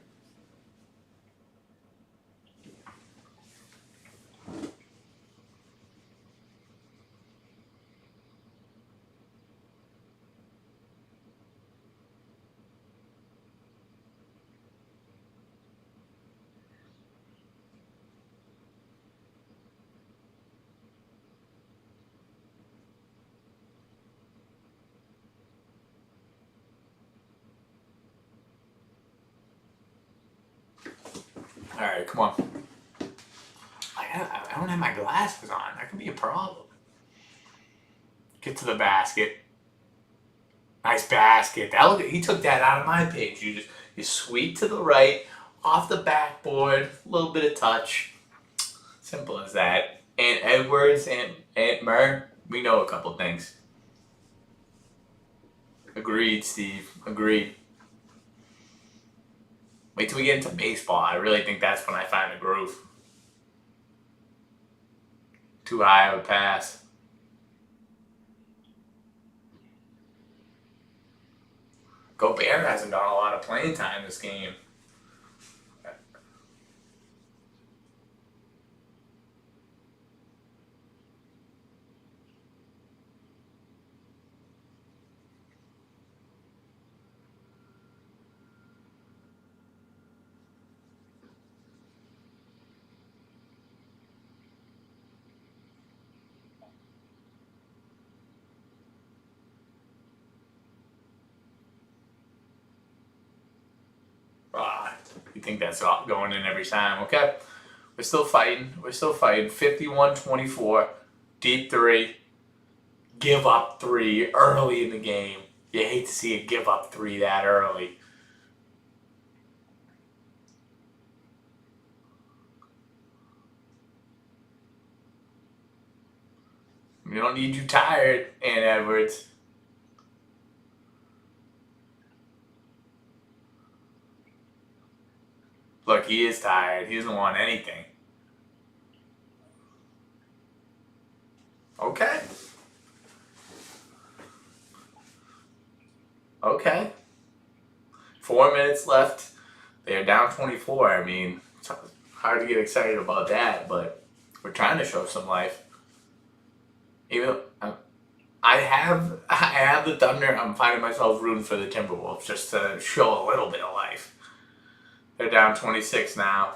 All right, come on. I don't have my glasses on. That could be a problem. Get to the basket. Nice basket. He took that out of my page. You sweep to the right, off the backboard, a little bit of touch. Simple as that. And Edwards and Aunt Murr, we know a couple things. Agreed, Steve. Agreed. Wait till we get into baseball. I really think that's when I find a groove. Too high of a pass. Gobert hasn't done a lot of playing time this game. You think that's going in every time, okay? We're still fighting. 51-24. Deep three. Give up three early in the game. You hate to see a give up three that early. We don't need you tired, Aunt Edwards. Look, he is tired. He doesn't want anything. Okay. Okay. 4 minutes left. They are down 24. I mean, it's hard to get excited about that, but we're trying to show some life. Even I have the Thunder. I'm finding myself rooting for the Timberwolves just to show a little bit of life. They're down 26 now.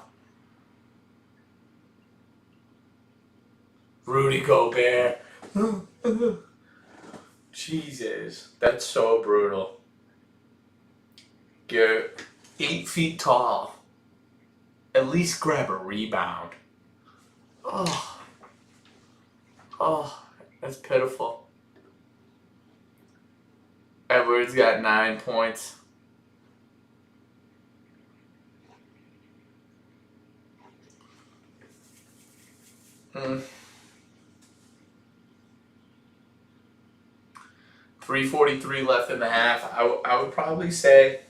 Rudy Gobert. Jesus, that's so brutal. You're 8 feet tall. At least grab a rebound. Oh, that's pitiful. Edwards got 9 points. Hmm. 3:43 left in the half. I would probably say.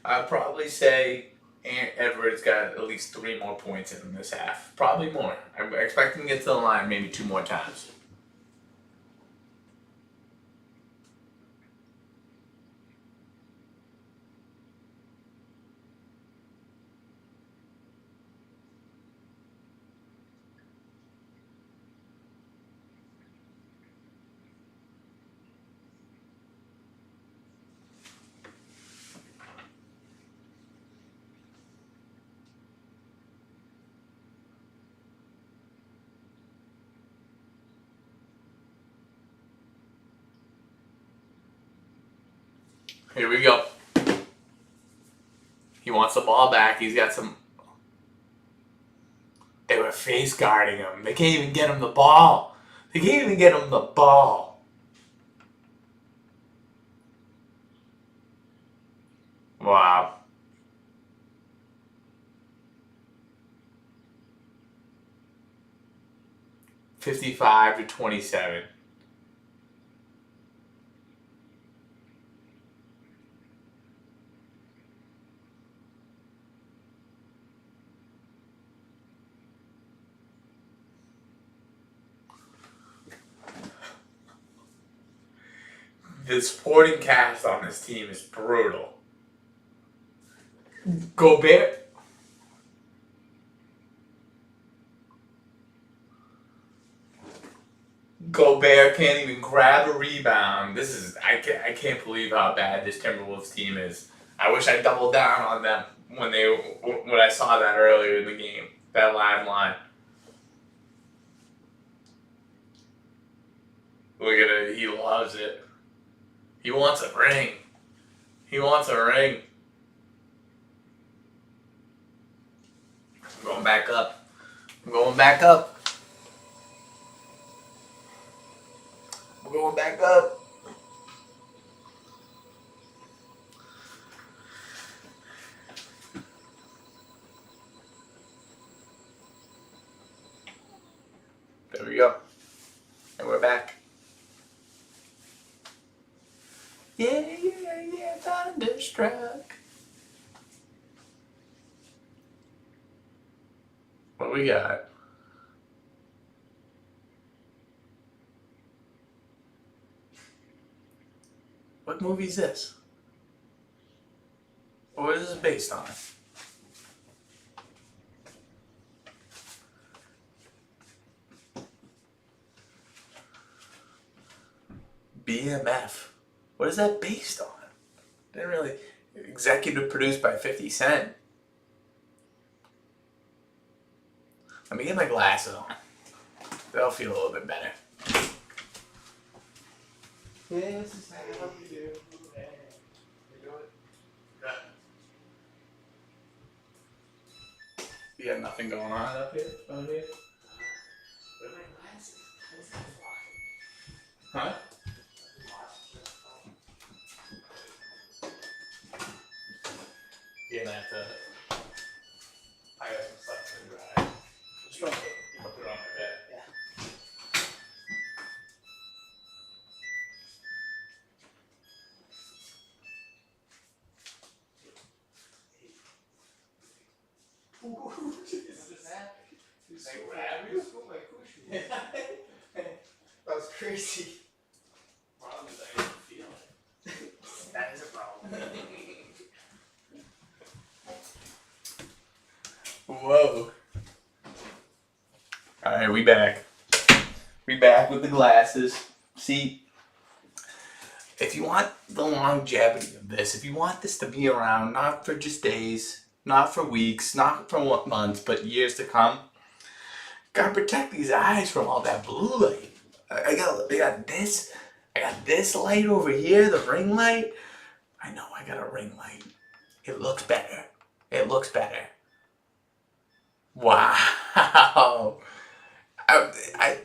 I'd probably say Edwards got at least 3 more points in this half. Probably more. I'm expecting to get to the line maybe 2 more times. Here we go. He wants the ball back. He's got some. They were face guarding him. They can't even get him the ball. Wow. $55-27. The supporting cast on this team is brutal. Gobert. Gobert can't even grab a rebound. I can't believe how bad this Timberwolves team is. I wish I doubled down on them when I saw that earlier in the game. That live line. Look at it. He loves it. He wants a ring. back up. I'm going back up. I'm going back up. There we go. And we're back. Yeah, yeah, yeah, thunderstruck. What we got? What movie is this? What is this based on? BMF. What is that based on? Didn't really. Executive produced by 50 Cent. Let me get my glasses on. That'll feel a little bit better. Yeah, this is how we do. You do it? Good. You got nothing going on up here? Where are my glasses? Huh? Yeah, I have to. I got some stuff to dry. Just put it on my bed. Yeah. That was crazy. Problem is I didn't feel it. That is a problem. Whoa. Alright, we back. We back with the glasses. See, if you want the longevity of this, if you want this to be around, not for just days, not for weeks, not for months, but years to come, gotta protect these eyes from all that blue light. I got this light over here, the ring light. I know I got a ring light. It looks better. It looks better. Wow. I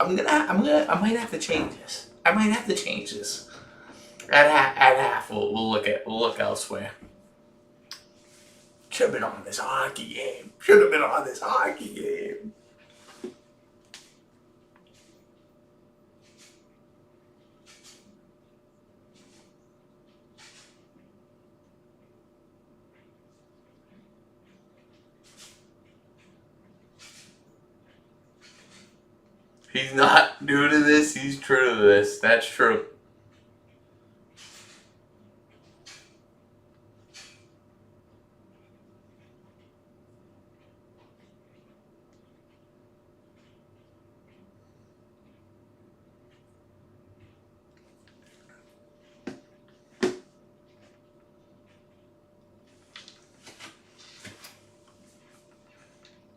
might have to change this. I might have to change this. At half, we'll look elsewhere. Should have been on this hockey game. Should have been on this hockey game. He's not new to this. He's true to this. That's true.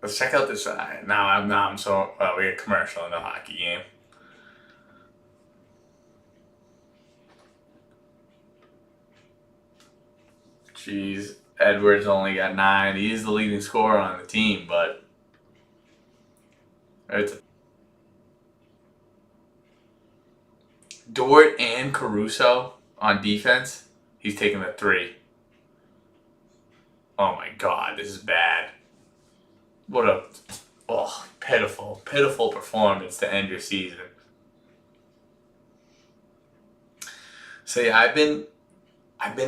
Let's check out this. Now I'm so we get commercial in the hockey game. Jeez, Edwards only got 9. He is the leading scorer on the team, but it's Dort and Caruso on defense. He's taking the 3. Oh my God, this is bad. What a pitiful performance to end your season. So yeah, I've been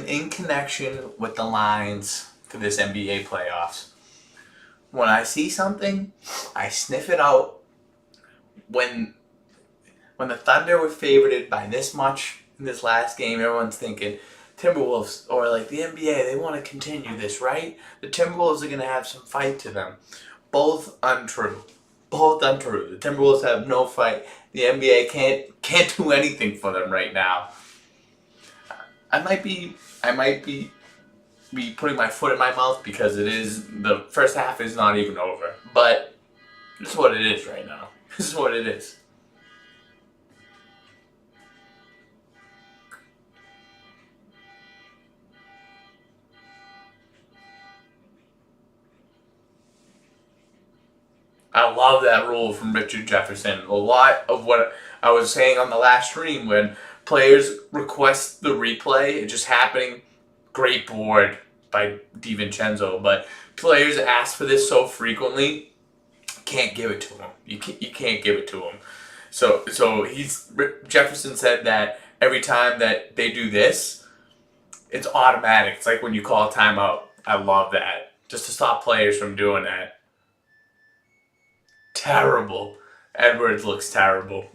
in connection with the lines for this NBA playoffs. When I see something, I sniff it out. When the Thunder were favored by this much in this last game, everyone's thinking Timberwolves, or like the NBA, they want to continue this, right? The Timberwolves are going to have some fight to them. Both untrue. Both untrue. The Timberwolves have no fight. The NBA can't do anything for them right now. I might be putting my foot in my mouth because the first half is not even over. But this is what it is right now. This is what it is. I love that rule from Richard Jefferson. A lot of what I was saying on the last stream when players request the replay, it just happening. Great board by DiVincenzo, but players ask for this so frequently, can't give it to them. You can't give it to them. So Jefferson said that every time that they do this, it's automatic. It's like when you call a timeout. I love that. Just to stop players from doing that. Terrible. Edwards looks terrible.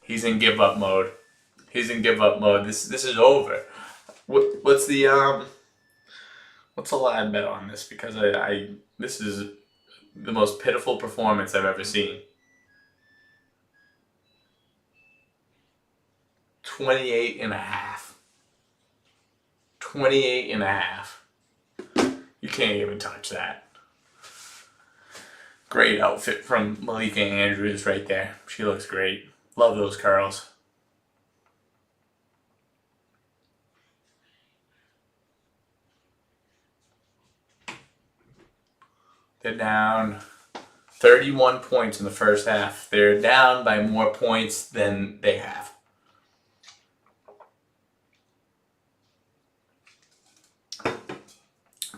He's in give up mode. He's in give up mode. This is over. What's the line bet on this? Because I this is the most pitiful performance I've ever seen. 28 and a half. 28 and a half. You can't even touch that. Great outfit from Malika Andrews right there. She looks great. Love those curls. They're down 31 points in the first half. They're down by more points than they have.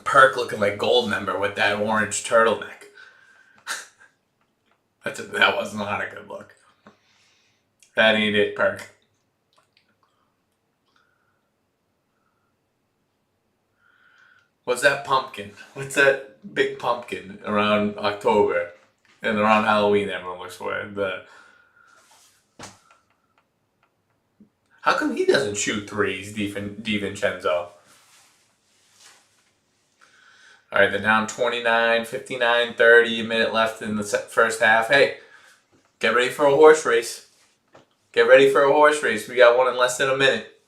Perk looking like Goldmember with that orange turtleneck. That was not a good look. That ain't it, Perk. What's that pumpkin? What's that big pumpkin around October? And around Halloween everyone looks for it. How come he doesn't shoot threes, DiVincenzo? All right, they're down 29, 59, 30, a minute left in the first half. Hey, get ready for a horse race. Get ready for a horse race. We got one in less than a minute.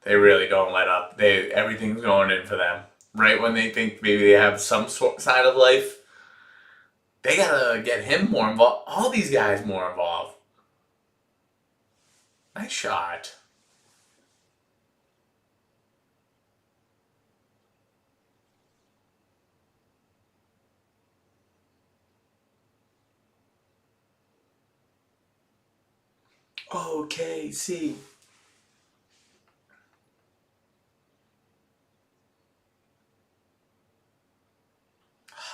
They really don't let up. Everything's going in for them. Right when they think maybe they have some side of life, they gotta get him more involved. All these guys more involved. Nice shot. Okay, see.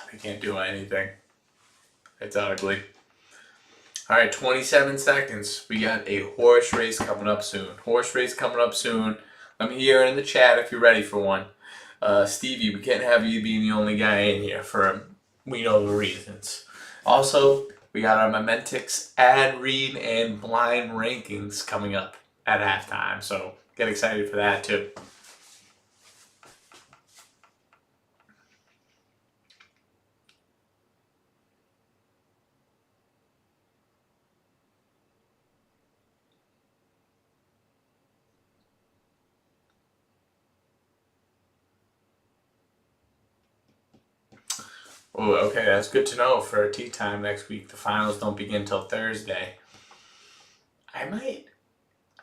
They can't do anything. It's ugly. All right, 27 seconds. We got a horse race coming up soon. Horse race coming up soon. Let me hear in the chat if you're ready for one. Stevie, we can't have you being the only guy in here for we know the reasons. Also, we got our Momentix ad read and blind rankings coming up at halftime. So get excited for that too. Oh, okay, that's good to know for tea time next week. The finals don't begin till Thursday. I might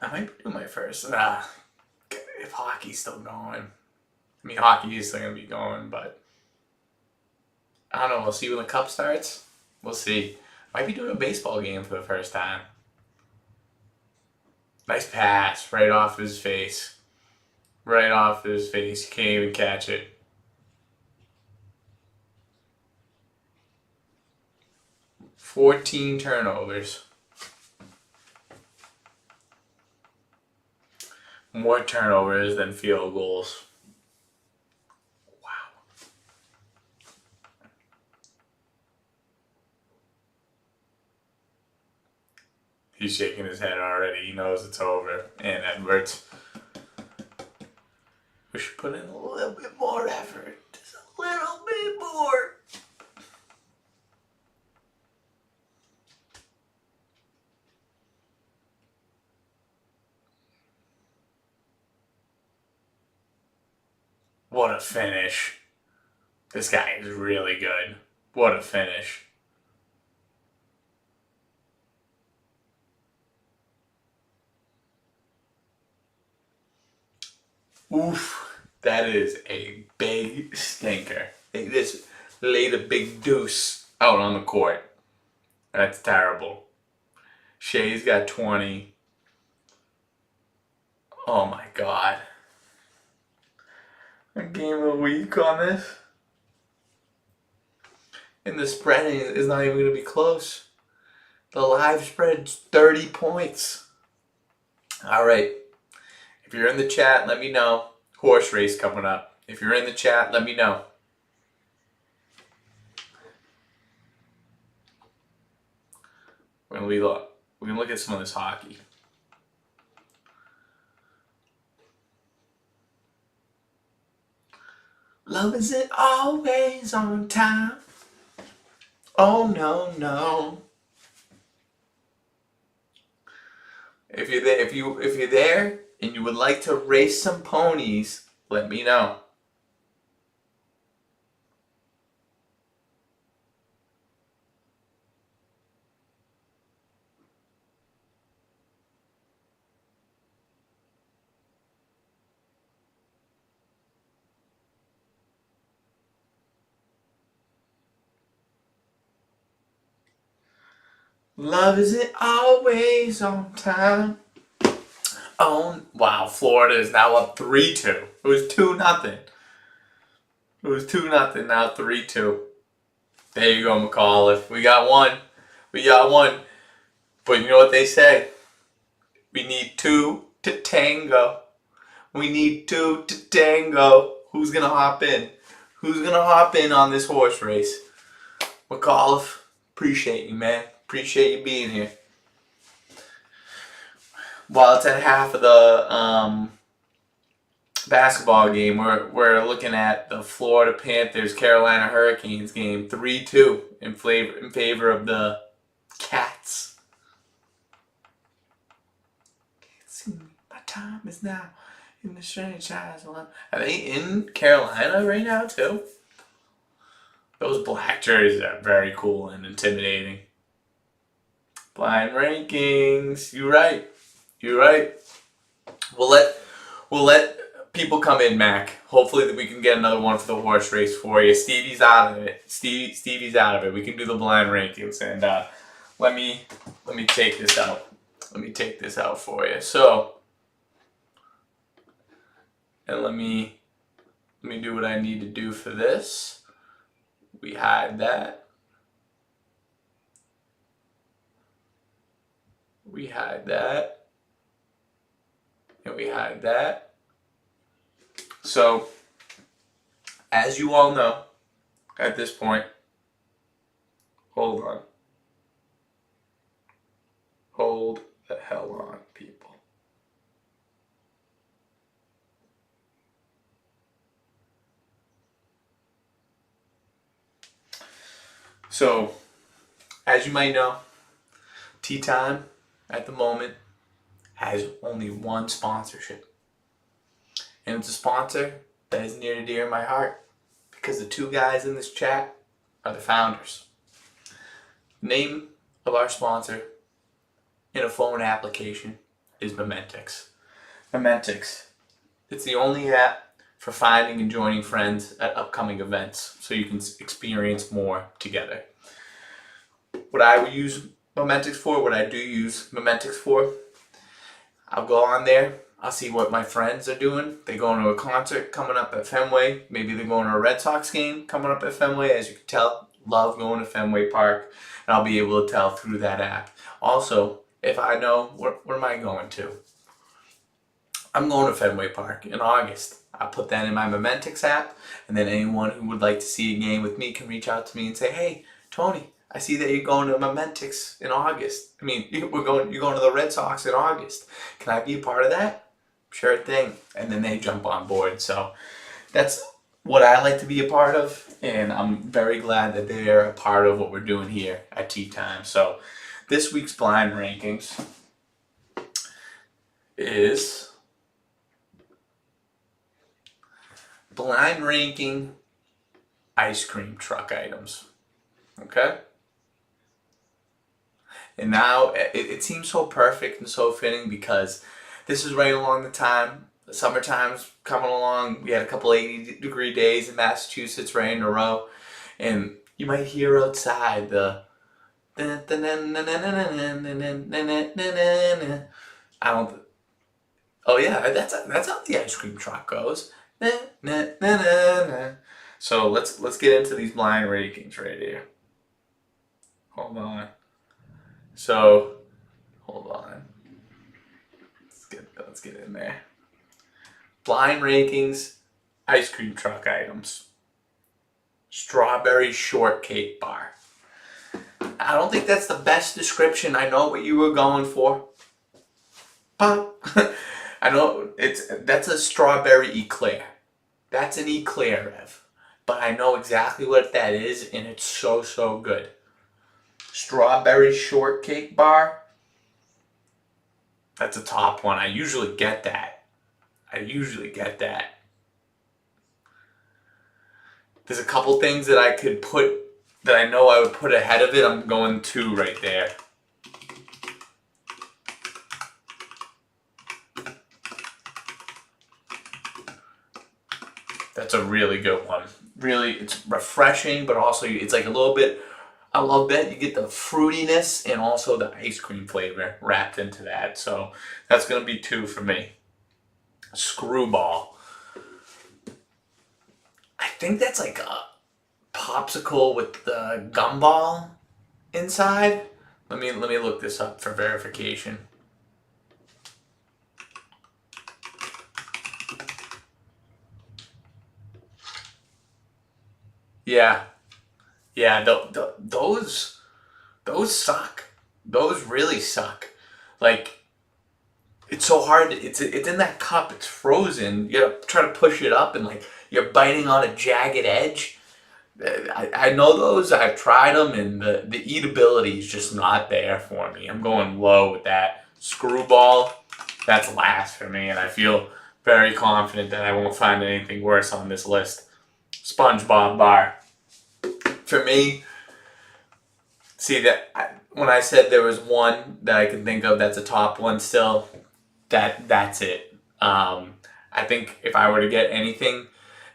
be doing my first. If hockey's still going. I mean, hockey is still gonna be going, but I don't know. We'll see when the cup starts. We'll see. Might be doing a baseball game for the first time. Nice pass right off his face. Right off his face. You can't even catch it. $14 turnovers. More turnovers than field goals. Wow. He's shaking his head already. He knows it's over. And Edwards. We should put in a little bit more effort. Just a little bit more. What a finish. This guy is really good. What a finish. Oof. That is a big stinker. They just laid a big deuce out on the court. That's terrible. Shea's got 20. Oh my god. A game of the week on this. And the spread is not even going to be close. The live spread's 30 points. All right. If you're in the chat, let me know. Horse race coming up. If you're in the chat, let me know. We're gonna look at some of this hockey. Love isn't always on time. Oh no, no. If you're there and you would like to race some ponies, let me know. Love isn't always on time. Oh wow, Florida is now up 3-2. It was 2-0. It was 2-0, now 3-2. There you go, McAuliffe. We got one. We got one. But you know what they say? We need two to tango. We need two to tango. Who's going to hop in? Who's going to hop in on this horse race? McAuliffe, appreciate you, man. Appreciate you being here. While it's at half of the basketball game, we're looking at the Florida Panthers Carolina Hurricanes game, 3-2 in favor of the Cats. My time is now in the franchise. Are they in Carolina right now too? Those black jerseys are very cool and intimidating. Blind rankings. You're right. You're right. We'll let people come in, Mac. Hopefully that we can get another one for the horse race for you. Stevie's out of it. Stevie's out of it. We can do the blind rankings, and let me take this out. Let me take this out for you. So, and let me do what I need to do for this. We hide that. We hide that. And we hide that. So, as you all know, at this point, hold on. Hold the hell on, people. So, as you might know, Tea Time at the moment has only one sponsorship. And it's a sponsor that is near and dear in my heart because the two guys in this chat are the founders. The name of our sponsor in a phone application is Momentix. Momentix. It's the only app for finding and joining friends at upcoming events so you can experience more together. What I would use Momentix for, what I do use Momentix for, I'll go on there, I'll see what my friends are doing. They're going to a concert coming up at Fenway. Maybe they're going to a Red Sox game coming up at Fenway. As you can tell, love going to Fenway Park. And I'll be able to tell through that app. Also, if I know, where am I going to? I'm going to Fenway Park in August. I'll put that in my Momentix app. And then anyone who would like to see a game with me can reach out to me and say, hey, Tony, I see that you're going to Momentix in August. I mean, you're going to the Red Sox in August. Can I be a part of that? Sure thing. And then they jump on board. So that's what I like to be a part of. And I'm very glad that they're a part of what we're doing here at Tea Time. So this week's blind rankings is blind ranking ice cream truck items. Okay? And now it seems so perfect and so fitting because this is right along the time The summertime's coming along. We had a couple 80-degree days in Massachusetts right in a row, and you might hear outside the. I don't. Oh yeah, that's how the ice cream truck goes. So let's get into these blind rankings right here. Hold on. So hold on. Let's get in there. Blind rankings, ice cream truck items. Strawberry shortcake bar. I don't think that's the best description. I know what you were going for. Pop. I know that's a strawberry eclair. That's an eclair, Rev. But I know exactly what that is, and it's so good. Strawberry shortcake bar. That's a top one. I usually get that. There's a couple things that I could put that I know I would put ahead of it. I'm going 2 right there. That's a really good one. Really, it's refreshing, but also it's like a little bit. I love that you get the fruitiness and also the ice cream flavor wrapped into that. So that's gonna be 2 for me. Screwball. I think that's like a popsicle with the gumball inside. Let me look this up for verification. Yeah, yeah. Those suck. Those really suck. Like it's so hard. It's in that cup. It's frozen. You gotta try to push it up, and like you're biting on a jagged edge. I know those. I've tried them, and the eatability is just not there for me. I'm going low with that. Screwball, that's last for me, and I feel very confident that I won't find anything worse on this list. SpongeBob bar. For me, see when I said there was one that I can think of that's a top one still, that's it. I think if I were to get anything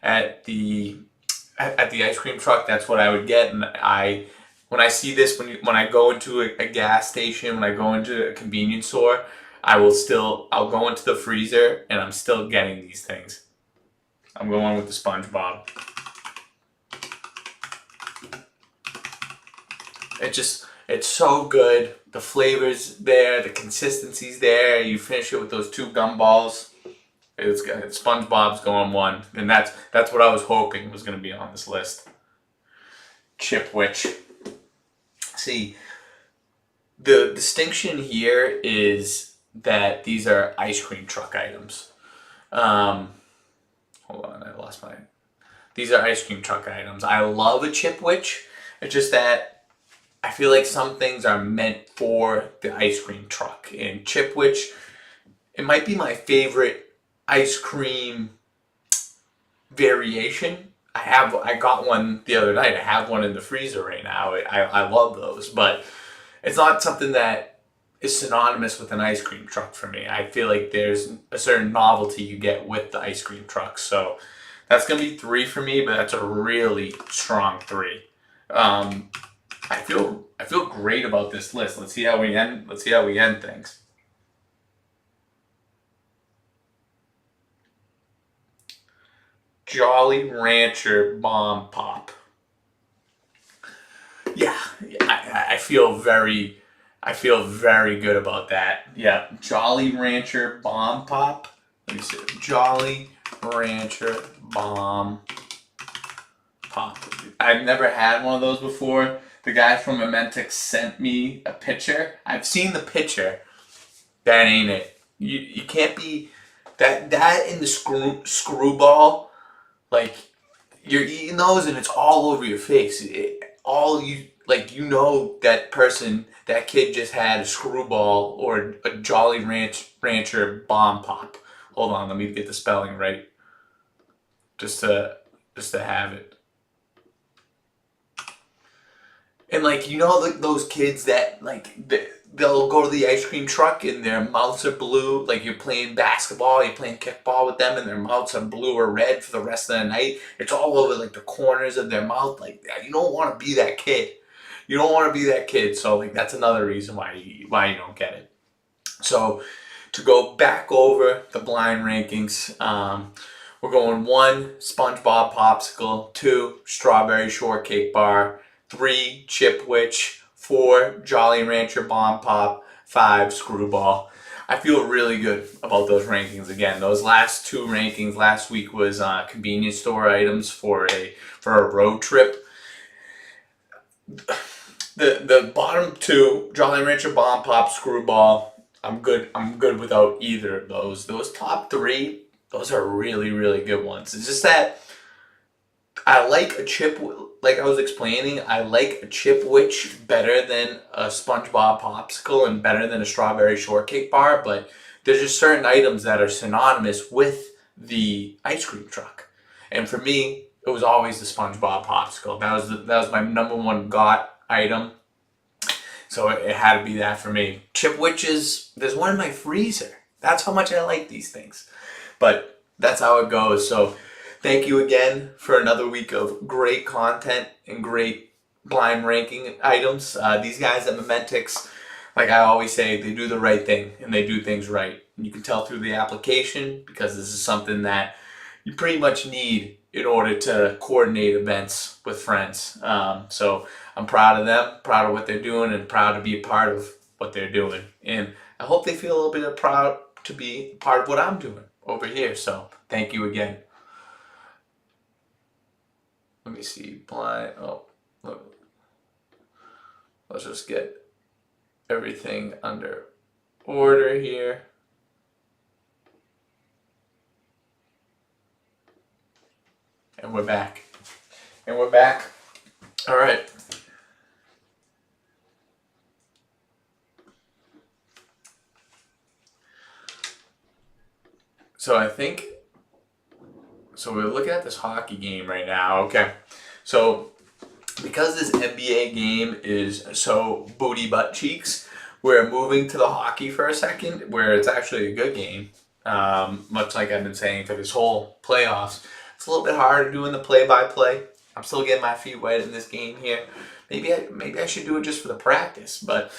at the ice cream truck, that's what I would get. And when I see this, when I go into a gas station, when I go into a convenience store, I'll go into the freezer and I'm still getting these things. I'm going with the SpongeBob. It's so good. The flavor's there, the consistency's there. You finish it with those 2 gumballs. It's good. SpongeBob's going 1, and that's what I was hoping was going to be on this list. Chipwich. See, the distinction here is that these are ice cream truck items. Hold on, I lost my. These are ice cream truck items. I love a Chipwich. It's just that I feel like some things are meant for the ice cream truck, and Chipwich, it might be my favorite ice cream variation. I got one the other night. I have one in the freezer right now. I love those, but it's not something that is synonymous with an ice cream truck for me. I feel like there's a certain novelty you get with the ice cream truck. So that's gonna be 3 for me, but that's a really strong 3. I feel great about this list. Let's see how we end things. Jolly Rancher Bomb Pop. Yeah, I feel very good about that. Yeah, Jolly Rancher Bomb Pop. Let me see. Jolly Rancher Bomb Pop. I've never had one of those before. The guy from Momentix sent me a picture. I've seen the picture. That ain't it. You can't be that in the screwball. Like you're eating those and it's all over your face. That kid just had a screwball or a Jolly Rancher bomb pop. Hold on, let me get the spelling right. Just to have it. And like those kids that like they'll go to the ice cream truck and their mouths are blue, like you're playing basketball, you're playing kickball with them, and their mouths are blue or red for the rest of the night. It's all over like the corners of their mouth, like that. You don't want to be that kid. You don't want to be that kid. So like that's another reason why you don't get it. So to go back over the blind rankings, we're going 1 SpongeBob popsicle, 2 strawberry shortcake bar, 3 Chipwich, 4 Jolly Rancher bomb pop, 5 screwball. I feel really good about those rankings. Again, those last 2 rankings last week was convenience store items for a road trip. The bottom 2, Jolly Rancher bomb pop, screwball, I'm good. I'm good without either of those. Those top 3, those are really, really good ones. It's just that I like a chip, like I was explaining, I like a Chipwich better than a SpongeBob popsicle and better than a strawberry shortcake bar, but there's just certain items that are synonymous with the ice cream truck. And for me, it was always the SpongeBob popsicle. That was my number 1 got item. So it had to be that for me. Chipwiches, there's one in my freezer. That's how much I like these things. But that's how it goes. So thank you again for another week of great content and great blind ranking items. These guys at Momentix, like I always say, they do the right thing and they do things right. You can tell through the application because this is something that you pretty much need in order to coordinate events with friends. So I'm proud of them, proud of what they're doing, and proud to be a part of what they're doing. And I hope they feel a little bit of proud to be part of what I'm doing over here. So thank you again. Let me see. Blind. Oh, look. Let's just get everything under order here. And we're back. And we're back. All right. So so we're looking at this hockey game right now. Okay. So because this NBA game is so booty butt cheeks, we're moving to the hockey for a second, where it's actually a good game. Much like I've been saying for this whole playoffs, it's a little bit harder doing the play-by-play. I'm still getting my feet wet in this game here. Maybe I should do it just for the practice. But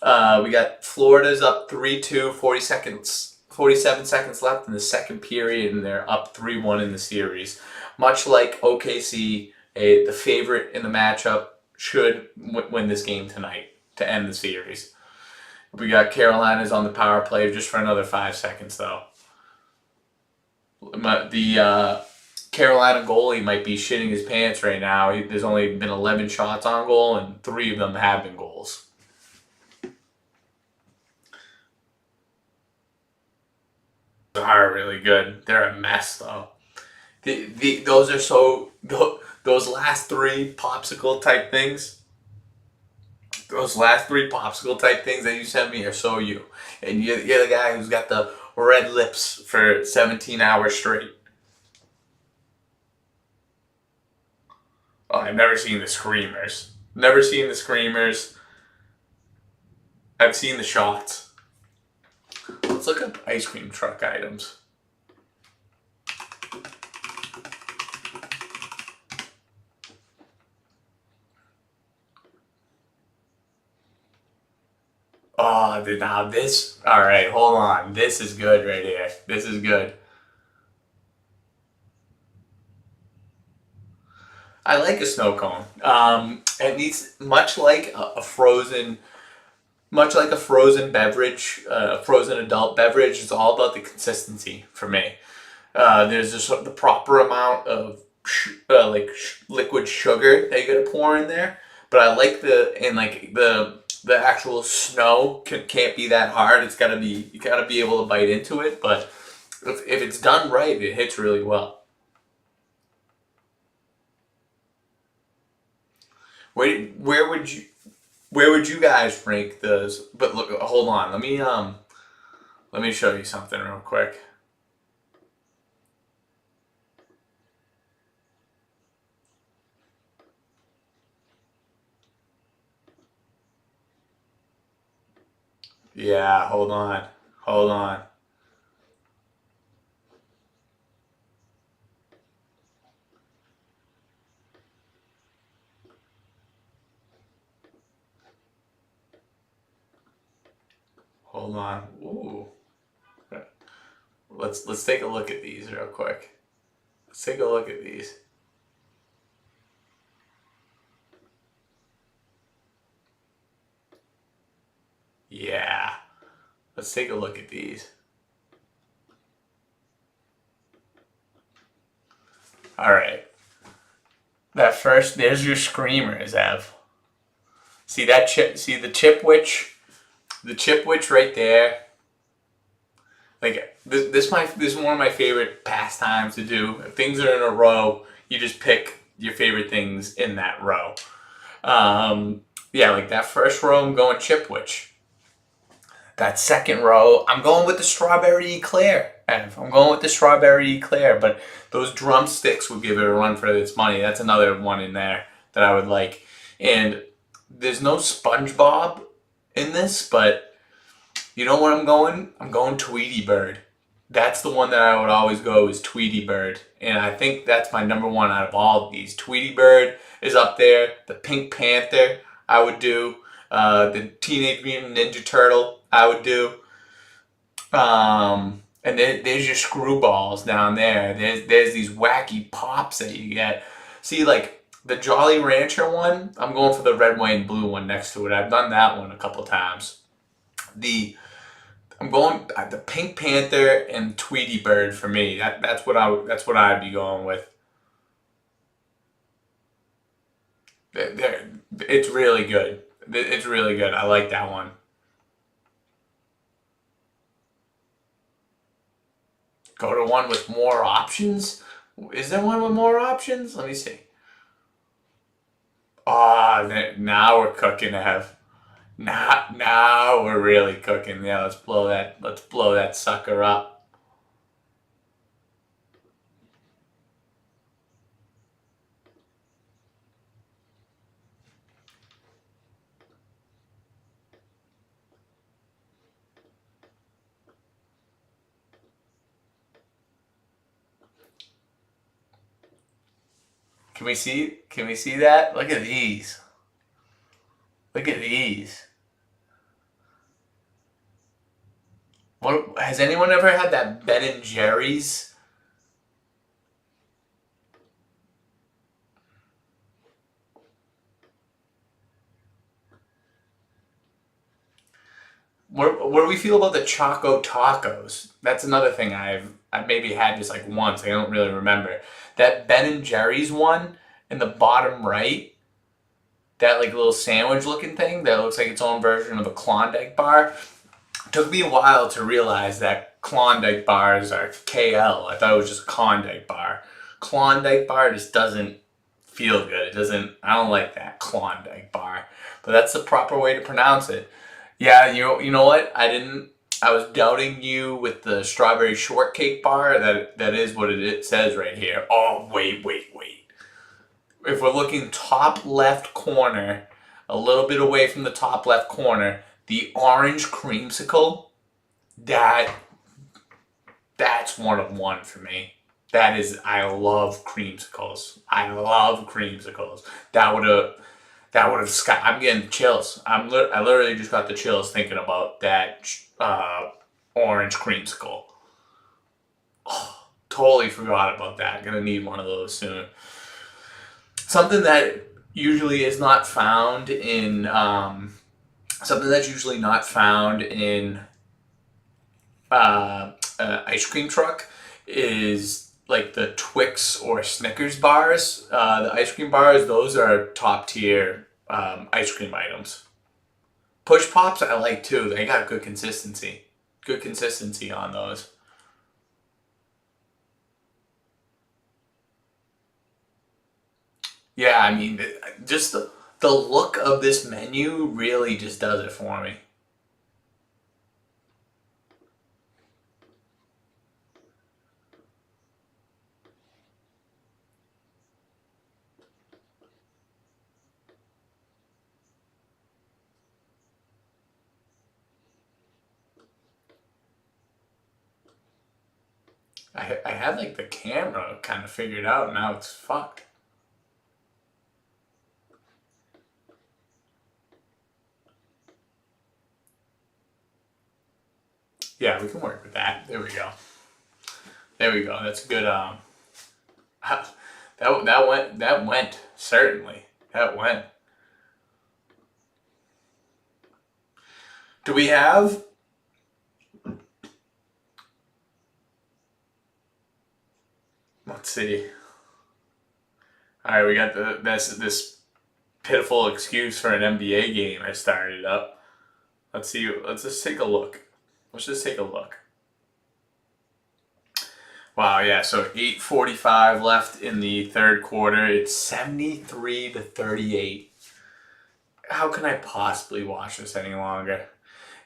we got Florida's up 3-2, 47 seconds left in the second period, and they're up 3-1 in the series. Much like OKC, the favorite in the matchup should win this game tonight to end the series. We got Carolina's on the power play just for another 5 seconds, though. The Carolina goalie might be shitting his pants right now. There's only been 11 shots on goal, and 3 of them have been goals. They are really good. They're a mess, though. Those are so... Those last 3 popsicle type things... Those last 3 popsicle type things that you sent me are so you. And you're the guy who's got the red lips for 17 hours straight. Oh, I've never seen the Screamers. Never seen the Screamers. I've seen the shots. Let's look up ice cream truck items. Oh, dude, now this... Alright, hold on. This is good right here. This is good. I like a snow cone. It needs... Much like a frozen beverage, a frozen adult beverage, it's all about the consistency for me. There's just the proper amount of liquid sugar that you gotta pour in there, but I like the actual snow can't be that hard. It's gotta be, you gotta be able to bite into it, but if it's done right, it hits really well. Where would you guys rank those? But look, hold on. Let me show you something real quick. Yeah, hold on. Hold on. Hold on. Ooh. Let's take a look at these real quick. Let's take a look at these. Yeah. Let's take a look at these. All right. That first, there's your screamers, Ev. See that chip? See the chipwich? The chipwich right there. Like this is one of my favorite pastimes to do. If things are in a row, you just pick your favorite things in that row. Yeah, like that first row, I'm going chipwich. That second row, I'm going with the strawberry eclair. Ev. I'm going with the strawberry eclair, but those drumsticks would give it a run for its money. That's another one in there that I would like. And there's no SpongeBob in this, but you know where I'm going? I'm going Tweety Bird. That's the one that I would always go is Tweety Bird. And I think that's my number one out of all of these. Tweety Bird is up there. The Pink Panther I would do. The Teenage Mutant Ninja Turtle I would do. And there's your screwballs down there. There's these wacky pops that you get. See, like the Jolly Rancher one, I'm going for the red, white, and blue one next to it. I've done that one a couple times. The I'm going the Pink Panther and Tweety Bird for me. That's what I'd be going with. It's really good. It's really good. I like that one. Go to one with more options. Is there one with more options? Let me see. Ah, now we're cooking, Ev. Now we're really cooking. Yeah, let's blow that. Let's blow that sucker up. Can we see? Can we see that? Look at these. Look at these. What has anyone ever had that Ben and Jerry's? What do we feel about the Choco Tacos? That's another thing I maybe had just like once. I don't really remember. That Ben and Jerry's one in the bottom right, that like little sandwich looking thing that looks like its own version of a Klondike bar. Took me a while to realize that Klondike bars are KL. I thought it was just a Klondike bar. Klondike bar just doesn't feel good. It doesn't. I don't like that Klondike bar. But that's the proper way to pronounce it. Yeah, you know what? I didn't. I was doubting you with the strawberry shortcake bar. That is what it says right here. Oh wait. If we're looking top left corner, a little bit away from the top left corner, the orange creamsicle, that that's one of one for me. That is, I love creamsicles. I love creamsicles. That would have. I'm getting chills. I literally just got the chills thinking about that orange creamsicle. Oh, totally forgot about that. Gonna need one of those soon. Something that usually is not found in something that's usually not found in ice cream truck is like the Twix or Snickers bars. The ice cream bars, those are top tier ice cream items. Push pops, I like too. They got good consistency. Good consistency on those. Yeah, I mean, just the look of this menu really just does it for me. I had like the camera kind of figured out. Now it's fucked. Yeah, we can work with that. There we go. There we go. That's a good. That went. That went certainly. That went. Do we have? Let's see. All right, we got this pitiful excuse for an NBA game. I started up. Let's see. Let's just take a look. Let's just take a look. Wow, yeah. So 8:45 left in the third quarter. It's 73-38. How can I possibly watch this any longer?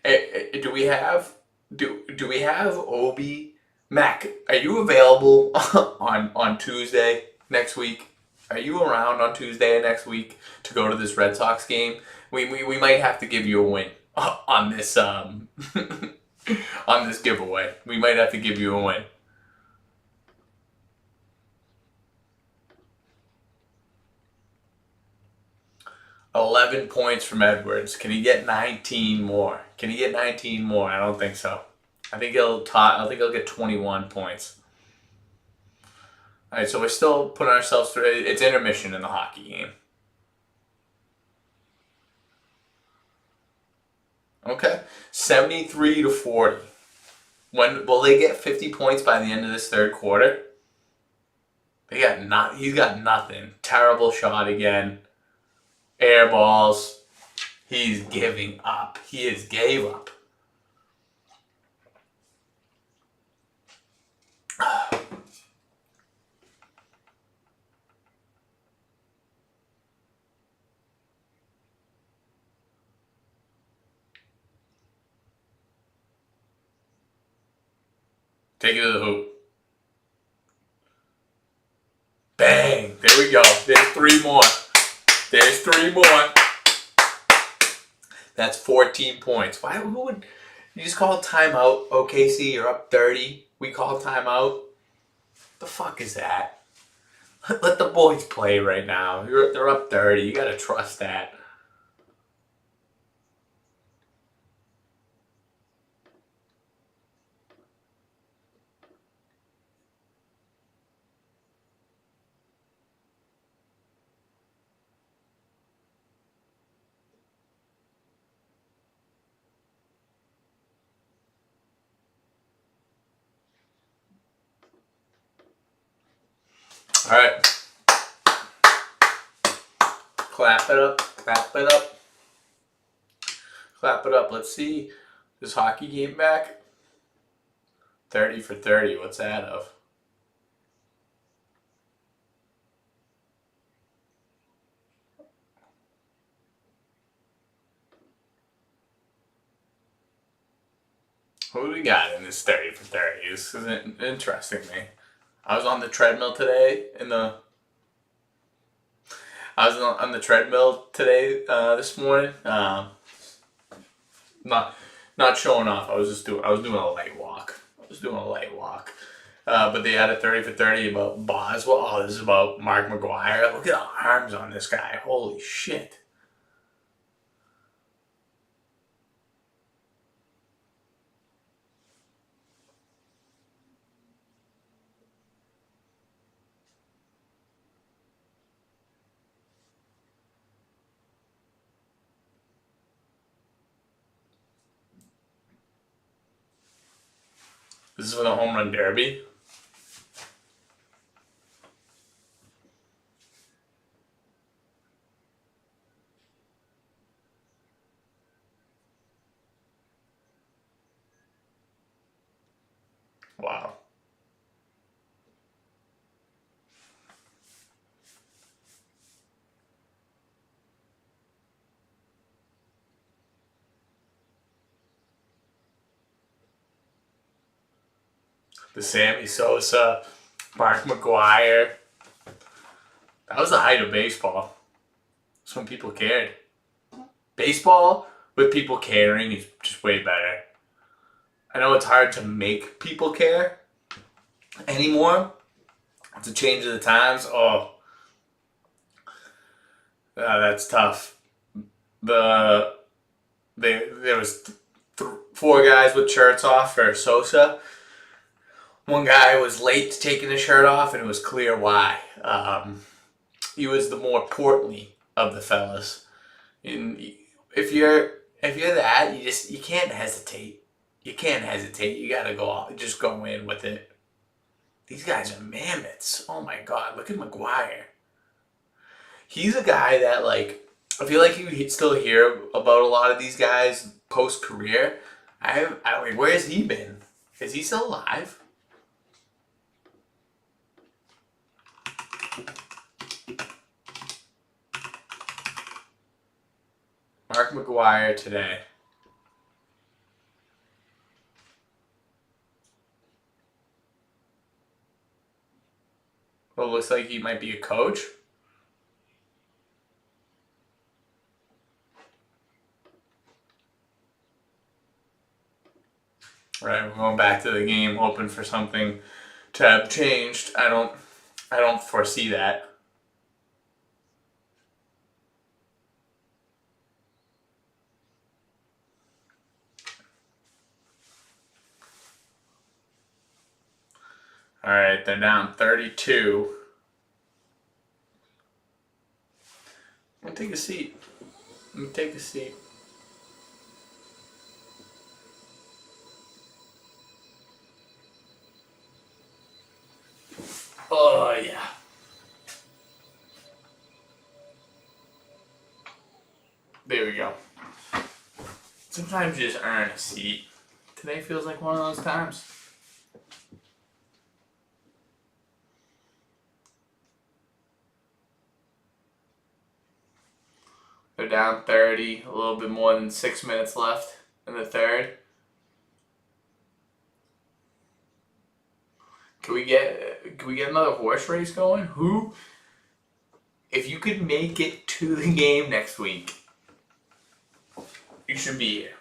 Do we have do we have Obi Mac? Are you available on Tuesday next week? Are you around on Tuesday next week to go to this Red Sox game? We might have to give you a win on this on this giveaway. We might have to give you a win. 11 points from Edwards. Can he get 19 more? Can he get 19 more? I don't think so. I think he'll get 21 points. All right, so we're still putting ourselves through. It's intermission in the hockey game. Okay, 73-40. When will they get 50 points by the end of this third quarter? They got not. He's got nothing. Terrible shot again. Air balls. He's giving up. He has gave up. Take it to the hoop. Bang! There we go. There's three more. There's three more. That's 14 points. Why? Who would you just call timeout? OKC, you're up 30. We call timeout. The fuck is that? Let the boys play right now. They're up 30. You gotta trust that. All right. Clap it up. Clap it up. Clap it up. Let's see this hockey game back. 30 for 30. What's that of? What do we got in this 30 for 30? This is interesting to me. I was on the treadmill today I was on the treadmill today this morning. Not showing off. I was doing a light walk. But they had a 30 for 30 about Boswell. Oh, this is about Mark McGuire. Look at the arms on this guy. Holy shit. This is for the home run derby. Wow. The Sammy Sosa, Mark McGuire. That was the height of baseball. That's when people cared. Baseball with people caring is just way better. I know it's hard to make people care, anymore. It's a change of the times. Oh, that's tough. The there was four guys with shirts off for Sosa. One guy was late to taking his shirt off, and it was clear why. He was the more portly of the fellas. And if you're that, you can't hesitate. You can't hesitate. You gotta go out, just go in with it. These guys are mammoths. Oh my god, look at McGuire. He's a guy that I feel like you still hear about a lot of these guys post career. Where has he been? Is he still alive? Mark McGuire today. Well, it looks like he might be a coach. Right, we're going back to the game, hoping for something to have changed. I don't foresee that. All right, they're down 32. Let me take a seat. Let me take a seat. Oh, yeah. There we go. Sometimes you just earn a seat. Today feels like one of those times. They're down 30, a little bit more than 6 minutes left in the third. Can we get another horse race going? Who, if you could make it to the game next week, you should be here.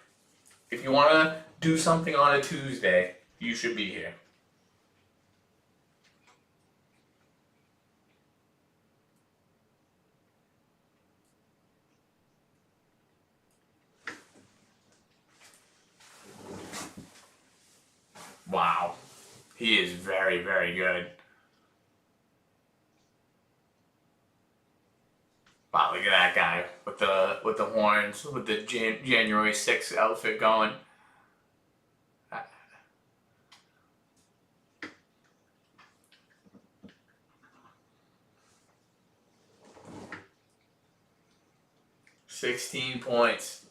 If you want to do something on a Tuesday, you should be here. Wow. He is very, very good. Wow, look at that guy with the horns, with the January 6th outfit going. 16 points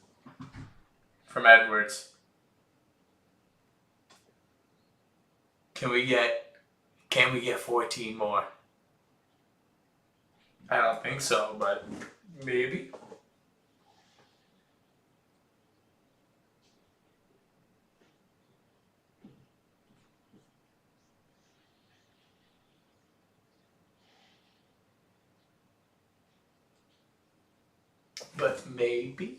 from Edwards. Can we get 14 more? I don't think so, but maybe. But maybe.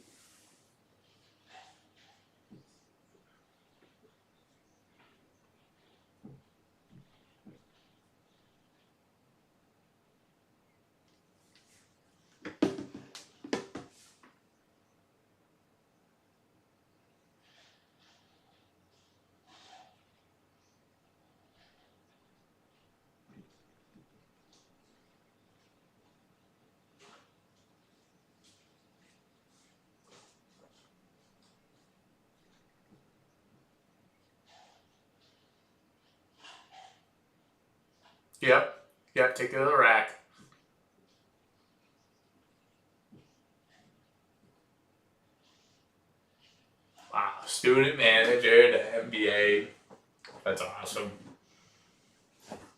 Yep, take it to the rack. Wow, student manager to NBA. That's awesome.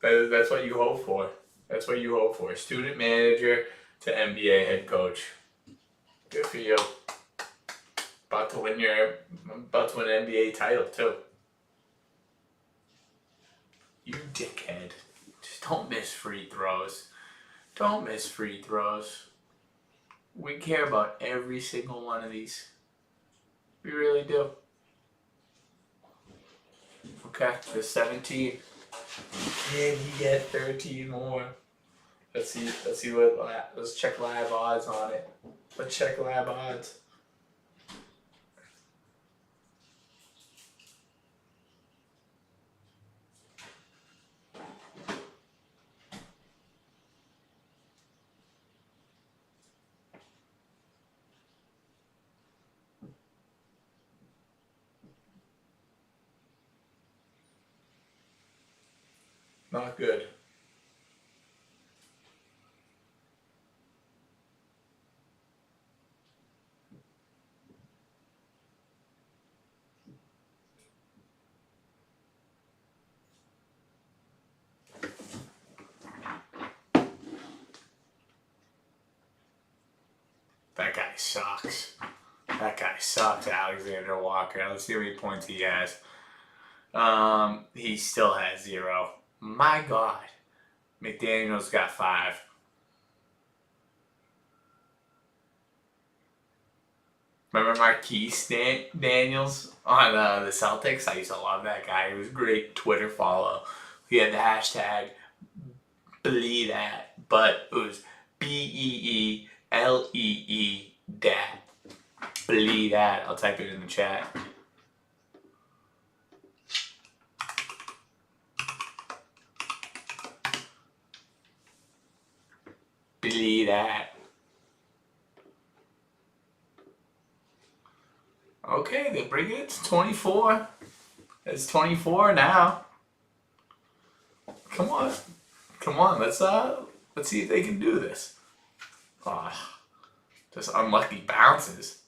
That's what you hope for. That's what you hope for. Student manager to NBA head coach. Good for you. About to win an NBA title too. You dickhead. Just don't miss free throws. Don't miss free throws. We care about every single one of these. We really do. Okay, there's 17. Can he get 13 more? Let's see. What. Let's check live odds on it. Let's check live odds. Not good. That guy sucks. That guy sucks, Alexander Walker. Let's see how many points he has. He still has 0. My God. McDaniel's got 5. Remember Marquise Daniels on the Celtics? I used to love that guy. He was a great Twitter follow. He had the hashtag believe that, but it was BEELEE dat. Believe that. I'll type it in the chat. Believe that. Okay, they bring it to 24. It's 24 now. Come on. Let's see if they can do this. Just unlucky bounces.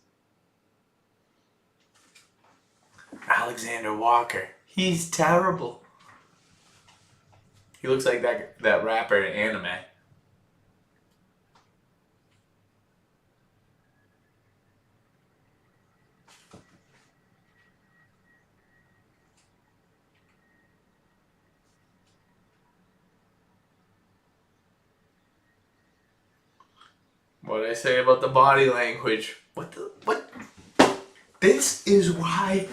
Alexander Walker. He's terrible. He looks like that rapper in anime. What did I say about the body language? What? This is why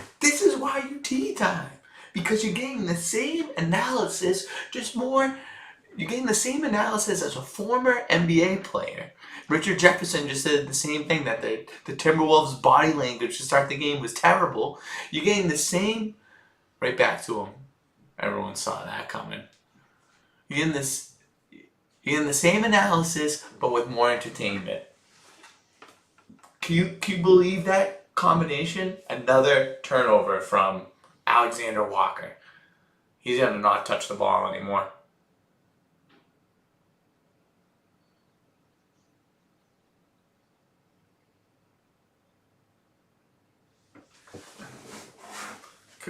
you tea time. Because you're getting the same analysis, just more. You're getting the same analysis as a former NBA player. Richard Jefferson just said the same thing, that the Timberwolves' body language to start the game was terrible. You're getting the same. Right back to him. Everyone saw that coming. You're getting the same analysis, but with more entertainment. Can you believe that combination? Another turnover from Alexander Walker. He's going to not touch the ball anymore.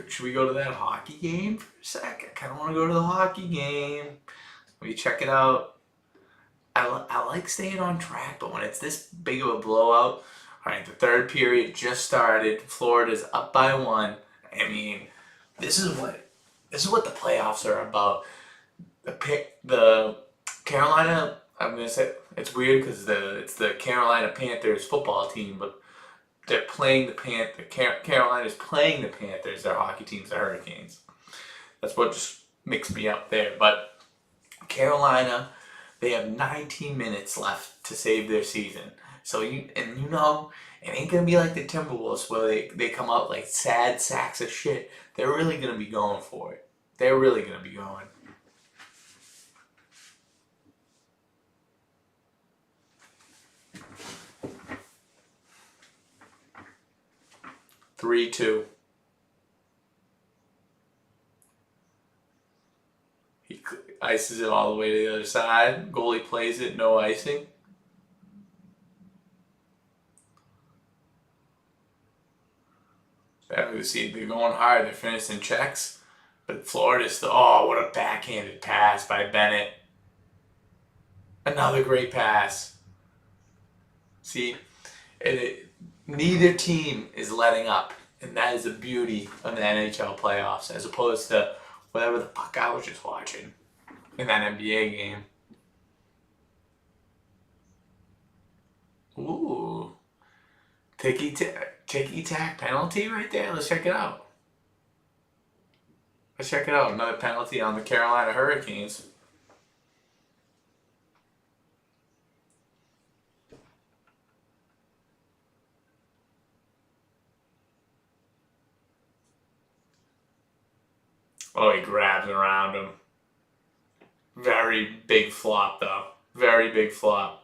Should we go to that hockey game for a sec? I kind of want to go to the hockey game. We check it out. I like staying on track, but when it's this big of a blowout, all right, the third period just started. Florida's up by 1. I mean, this is what the playoffs are about. The Carolina. I'm gonna say it's weird because it's the Carolina Panthers football team, but they're playing the Panthers. Carolina's playing the Panthers. Their hockey team's the Hurricanes. That's what just mixed me up there. But Carolina, they have 19 minutes left to save their season. So it ain't gonna be like the Timberwolves where they come out like sad sacks of shit. They're really gonna be going for it. They're really gonna be going. Three, 2. He ices it all the way to the other side. Goalie plays it, no icing. You see, they're going hard. They're finishing checks. But Florida's still, what a backhanded pass by Bennett. Another great pass. See, neither team is letting up. And that is the beauty of the NHL playoffs, as opposed to whatever the fuck I was just watching in that NBA game. Ooh. Ticky-tack penalty right there. Let's check it out. Let's check it out. Another penalty on the Carolina Hurricanes. Oh, he grabs around him. Very big flop, though. Very big flop.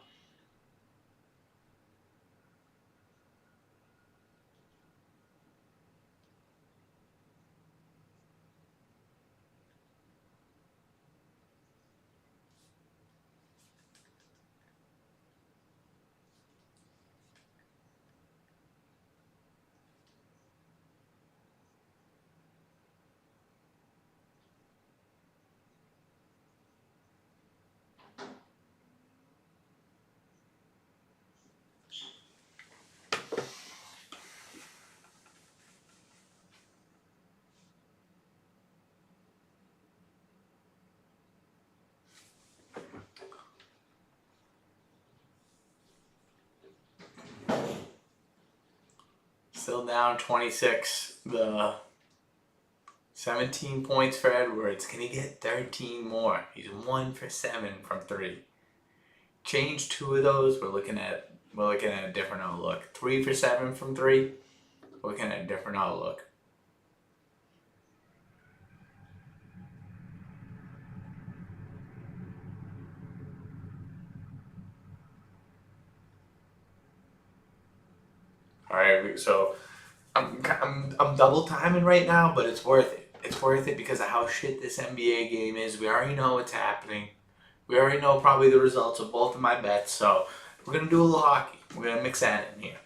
Still down 26. The 17 points for Edwards. Can he get 13 more? He's 1 for 7 from 3. Change 2 of those. We're looking at a different outlook. 3 for 7 from 3. We're looking at a different outlook. All right, so I'm double timing right now, but it's worth it. It's worth it because of how shit this NBA game is. We already know what's happening. We already know probably the results of both of my bets. So we're gonna do a little hockey. We're gonna mix that in here.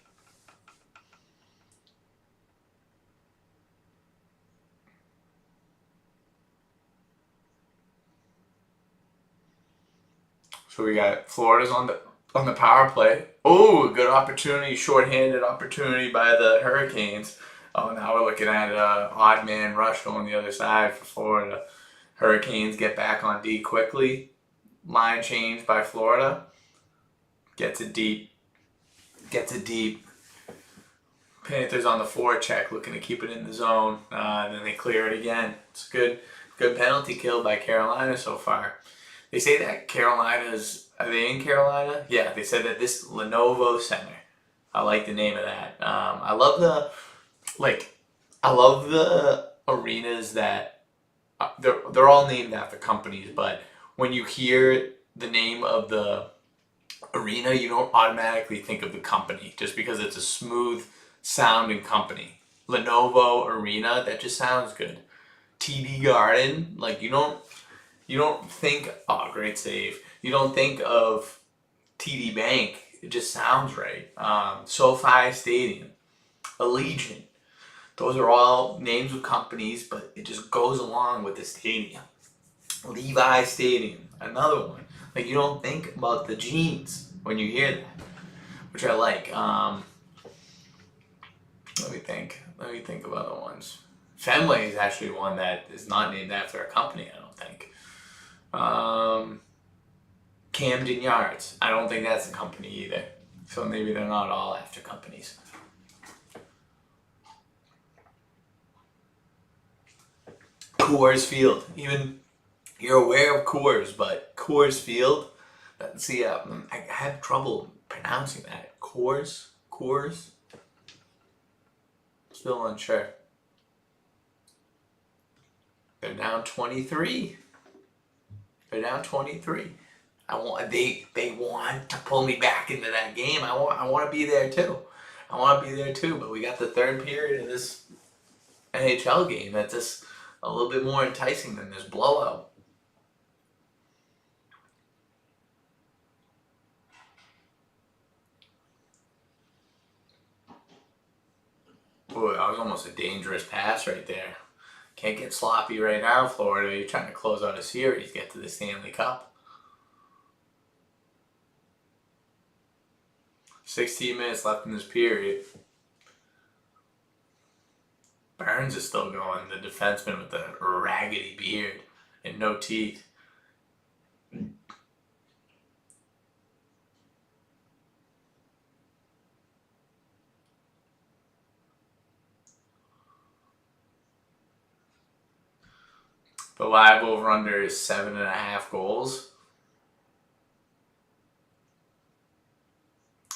So we got Florida's on the power play. Oh, good opportunity, shorthanded opportunity by the Hurricanes. Oh, now we're looking at an odd man rush going the other side for Florida. Hurricanes get back on D quickly. Line change by Florida. Gets it deep. Gets it deep. Panthers on the forecheck, looking to keep it in the zone. And then they clear it again. It's a good penalty kill by Carolina so far. They say that Carolina's... Are they in Carolina? Yeah, they said that this Lenovo Center. I like the name of that. I love the... I love the arenas that... they're all named after companies, but when you hear the name of the arena, you don't automatically think of the company just because it's a smooth sounding company. Lenovo Arena, that just sounds good. TD Garden, like you don't think, oh, great save. You don't think of TD Bank. It just sounds right. SoFi Stadium, Allegiant. Those are all names of companies, but it just goes along with the stadium. Levi Stadium, another one. Like you don't think about the jeans when you hear that, which I like. Let me think. Let me think of other ones. Fenway is actually one that is not named after a company, I don't think. Camden Yards. I don't think that's a company either. So maybe they're not all after companies. Coors Field. Even you're aware of Coors, but Coors Field. See, I have trouble pronouncing that. Coors. Still unsure. They're down 23. They're down 23. They want to pull me back into that game. I want to be there too. But we got the third period of this NHL game that's just a little bit more enticing than this blowout. Boy, that was almost a dangerous pass right there. Can't get sloppy right now, Florida. You're trying to close out a series, get to the Stanley Cup. 16 minutes left in this period. Burns is still going, the defenseman with the raggedy beard and no teeth. The live over-under is 7.5 goals.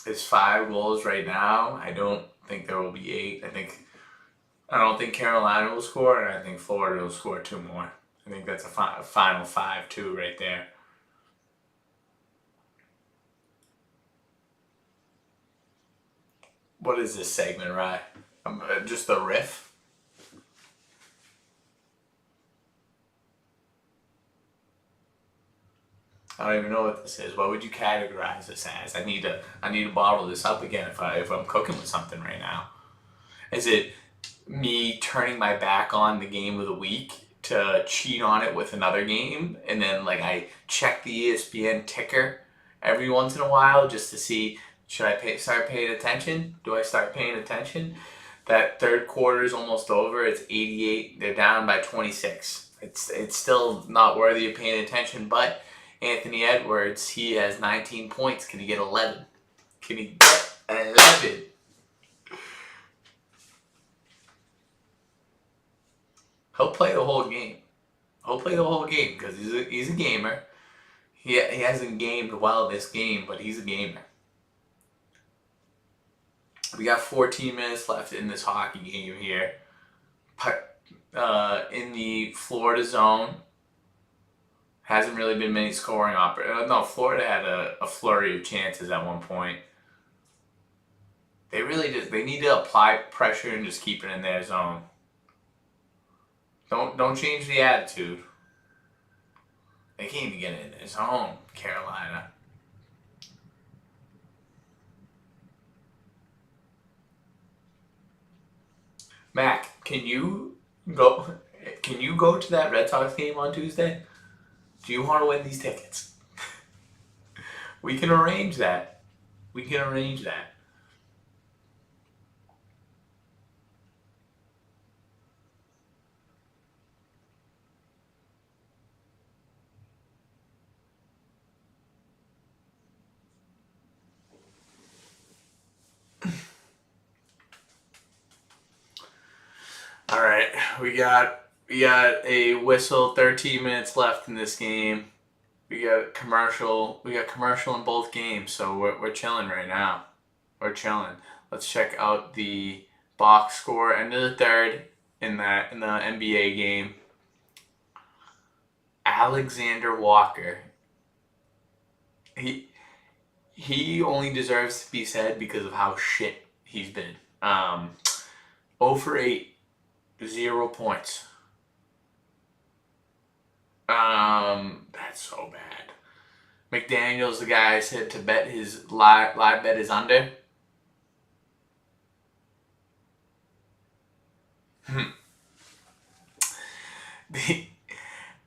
It's 5 goals right now. I don't think there will be 8. I don't think Carolina will score, and I think Florida will score 2 more. I think that's a final 5-2 right there. What is this segment, Rye? Just the riff? I don't even know what this is. What would you categorize this as? I need to bottle this up again if I'm cooking with something right now. Is it me turning my back on the game of the week to cheat on it with another game, and then like I check the ESPN ticker every once in a while just to see, should I start paying attention? Do I start paying attention? That third quarter is almost over. It's 88. They're down by 26. It's still not worthy of paying attention, but Anthony Edwards, he has 19 points. Can he get 11? Can he get 11? He'll play the whole game. He'll play the whole game because he's a gamer. He hasn't gamed well this game, but he's a gamer. We got 14 minutes left in this hockey game here. In the Florida zone. Hasn't really been many scoring opportunities. No, Florida had a flurry of chances at one point. They need to apply pressure and just keep it in their zone. Don't change the attitude. They can't even get in their zone, Carolina. Mac, can you go to that Red Sox game on Tuesday? Do you want to win these tickets? We can arrange that. We can arrange that. All right, we got a whistle. 13 minutes left in this game. We got commercial. We got commercial in both games, so we're chilling right now. We're chilling. Let's check out the box score. End of the third in the NBA game. Alexander Walker. He only deserves to be said because of how shit he's been. 0 for 8. 0 points. That's so bad. McDaniel's the guy I said to bet his live bet is under.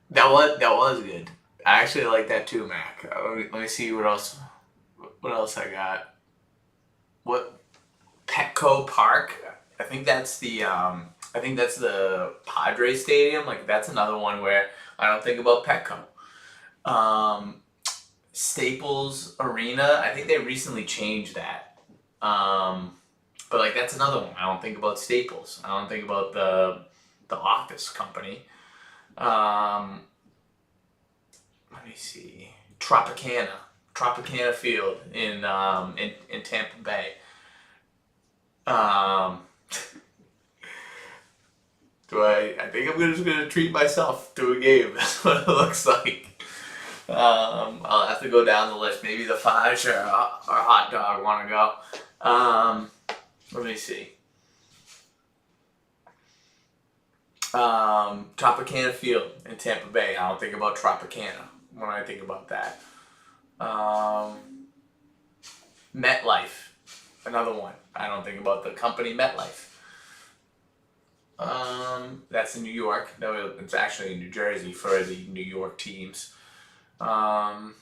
That was good. I actually like that too, Mac. Let me see what else I got. What Petco Park? I think that's the Padres Stadium. Like that's another one where I don't think about Petco. Staples Arena. I think they recently changed that. But like that's another one. I don't think about Staples. I don't think about the Office Company. Let me see. Tropicana Field in Tampa Bay. I think I'm just gonna treat myself to a game. That's what it looks like. I'll have to go down the list. Maybe the Fudge or Hot Dog want to go. Let me see. Tropicana Field in Tampa Bay. I don't think about Tropicana when I think about that. MetLife, another one. I don't think about the company MetLife. That's in New York. No, it's actually in New Jersey for the New York teams. I'm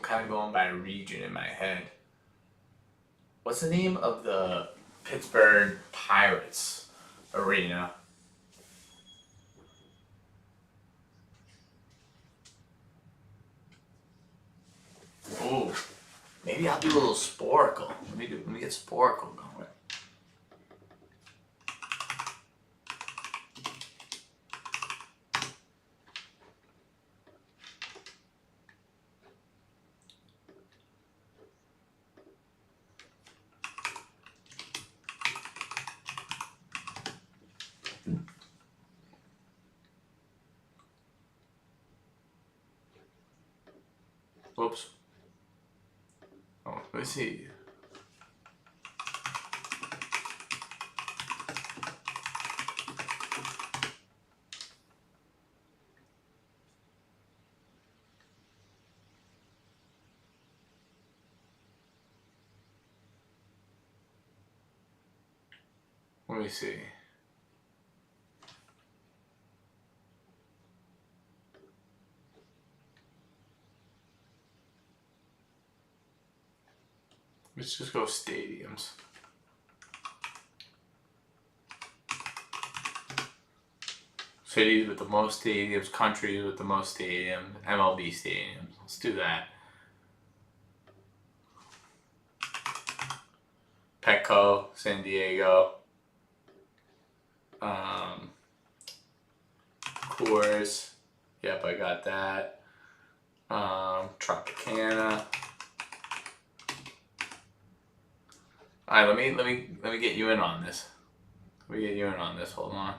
kind of going by region in my head. What's the name of the Pittsburgh Pirates arena? Ooh, maybe I'll do a little Sporkle. Let me get Sporkle going. Whoops. Oh, let me see. Let me see. Let's just go stadiums. Cities with the most stadiums, countries with the most stadiums, MLB stadiums. Let's do that. Petco, San Diego. Coors. Yep, I got that. Tropicana. All right, let me get you in on this. Let me get you in on this. Hold on.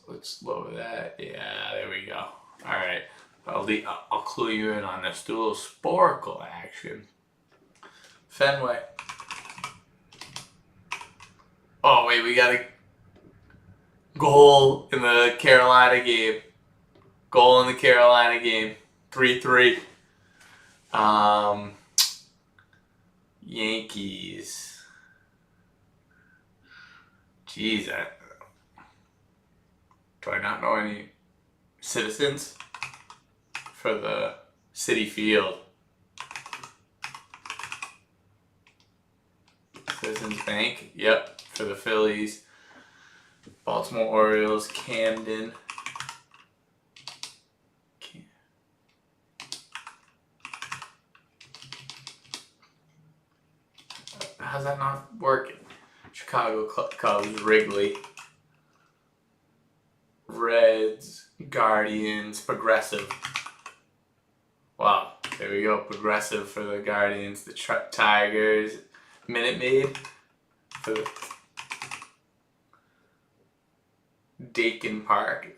Let's lower that. Yeah, there we go. All right, I'll clue you in on this. Do a little sporcle action. Fenway. Oh wait, we got a goal in the Carolina game. Goal in the Carolina game. 3-3. Yankees. Jeez, do I not know any Citizens for the City Field? Citizens Bank. Yep, for the Phillies. Baltimore Orioles. Camden. How's that not working? Chicago Cubs. Wrigley. Reds. Guardians. Progressive. Wow, there we go. Progressive for the Guardians. The Tigers. Minute Maid for the Dakin Park.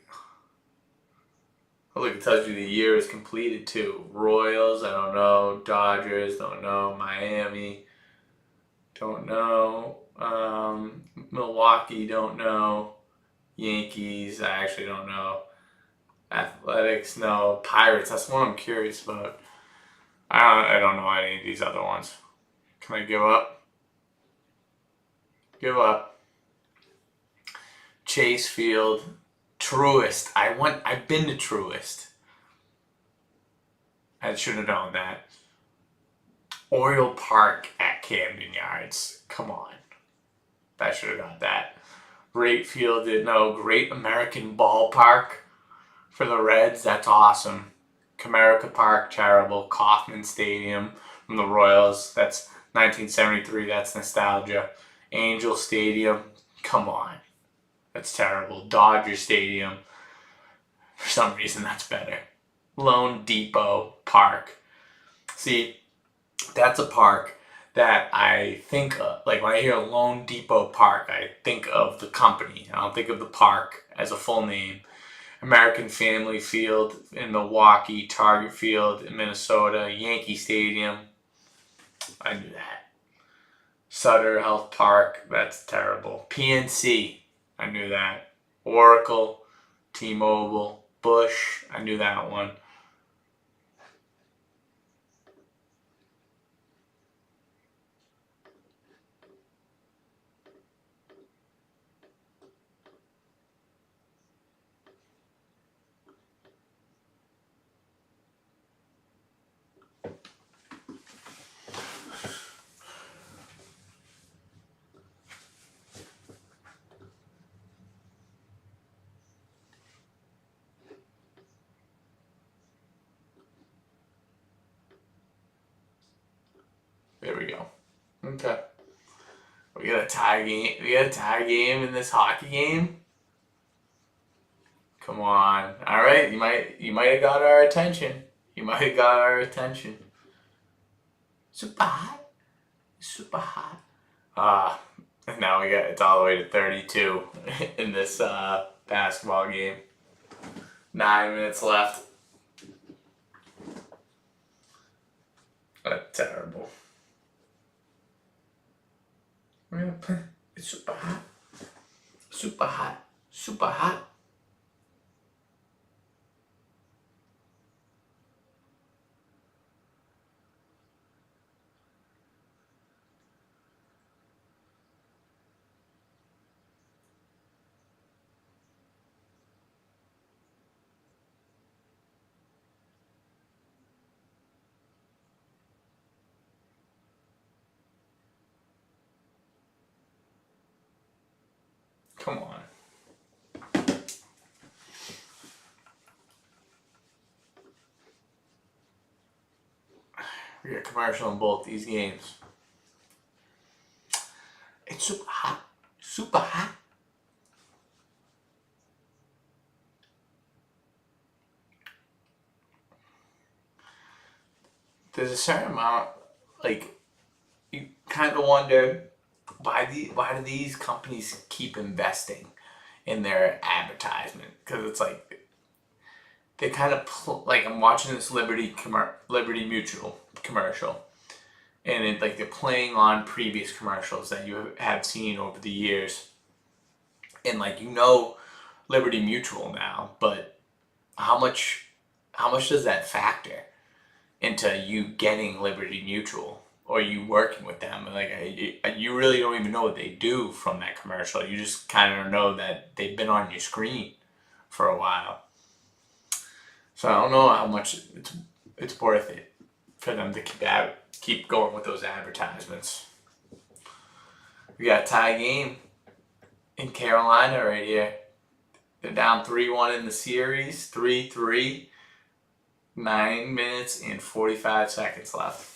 Oh, look, it tells you the year is completed too. Royals, I don't know. Dodgers, don't know. Miami, don't know. Milwaukee, don't know. Yankees, I actually don't know. Athletics, no. Pirates, that's one I'm curious about. I don't know any of these other ones. Can I give up? Give up. Chase Field. Truist. I've been to Truist. I should have known that. Oriole Park at Camden Yards. Come on. I should have got that. Great Field, no. Great American Ballpark for the Reds. That's awesome. Comerica Park, terrible. Kauffman Stadium from the Royals. That's 1973. That's nostalgia. Angel Stadium. Come on. That's terrible. Dodger Stadium. For some reason, that's better. Lone Depot Park. See, that's a park that I think of. Like when I hear Lone Depot Park, I think of the company. I don't think of the park as a full name. American Family Field in Milwaukee, Target Field in Minnesota, Yankee Stadium. I knew that. Sutter Health Park, that's terrible. PNC, I knew that. Oracle, T-Mobile, Bush, I knew that one. Okay. We got a tie game. We got a tie game in this hockey game. Come on. All right, you might have got our attention. You might have got our attention. Super hot. Super hot. And now it's all the way to 32 in this basketball game. 9 minutes left. That's terrible. We're gonna play. It's super hot. Super hot. Super hot. Come on. We got commercial in both these games. It's super hot. Super hot. There's a certain amount, like, you kind of wonder why do these companies keep investing in their advertisement? Because it's like they kind of like I'm watching this Liberty Mutual commercial, and they're playing on previous commercials that you have seen over the years, and Liberty Mutual now, but how much does that factor into you getting Liberty Mutual or you working with them? Like you really don't even know what they do from that commercial. You just kind of know that they've been on your screen for a while. So I don't know how much it's worth it for them to keep going with those advertisements. We got a tie game in Carolina right here. They're down 3-1 in the series, 3-3. 9 minutes and 45 seconds left.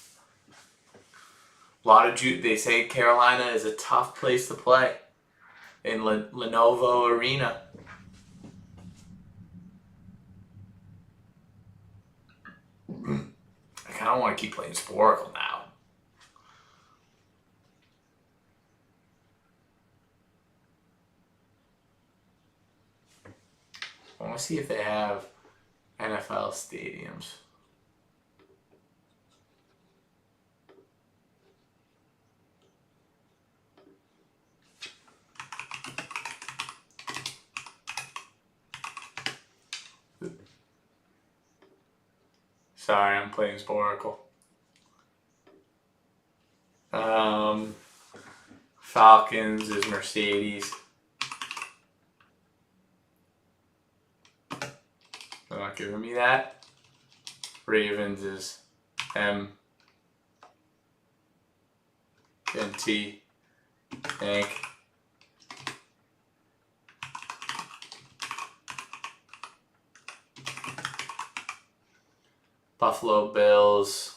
A lot of they say Carolina is a tough place to play in Lenovo Arena. I kind of want to keep playing Sporkle now. I want to see if they have NFL stadiums. Sorry, I'm playing Sporkle. Falcons is Mercedes. They're not giving me that. Ravens is M N T. Hank. Buffalo Bills.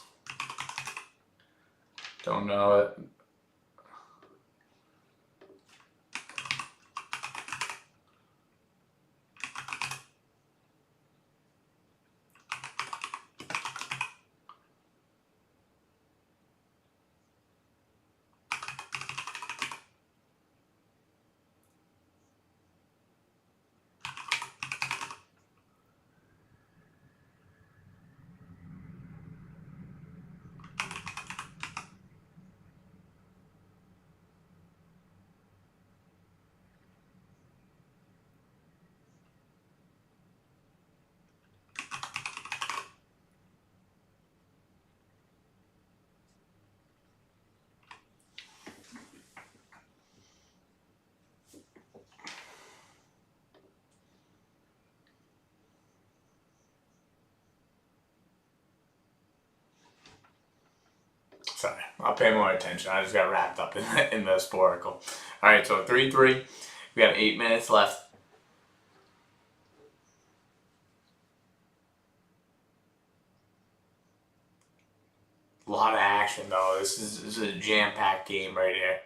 Don't know it. Sorry, I'll pay more attention. I just got wrapped up in the Sporkle. Alright, so 3-3. We got 8 minutes left. A lot of action, though. This is a jam-packed game right here.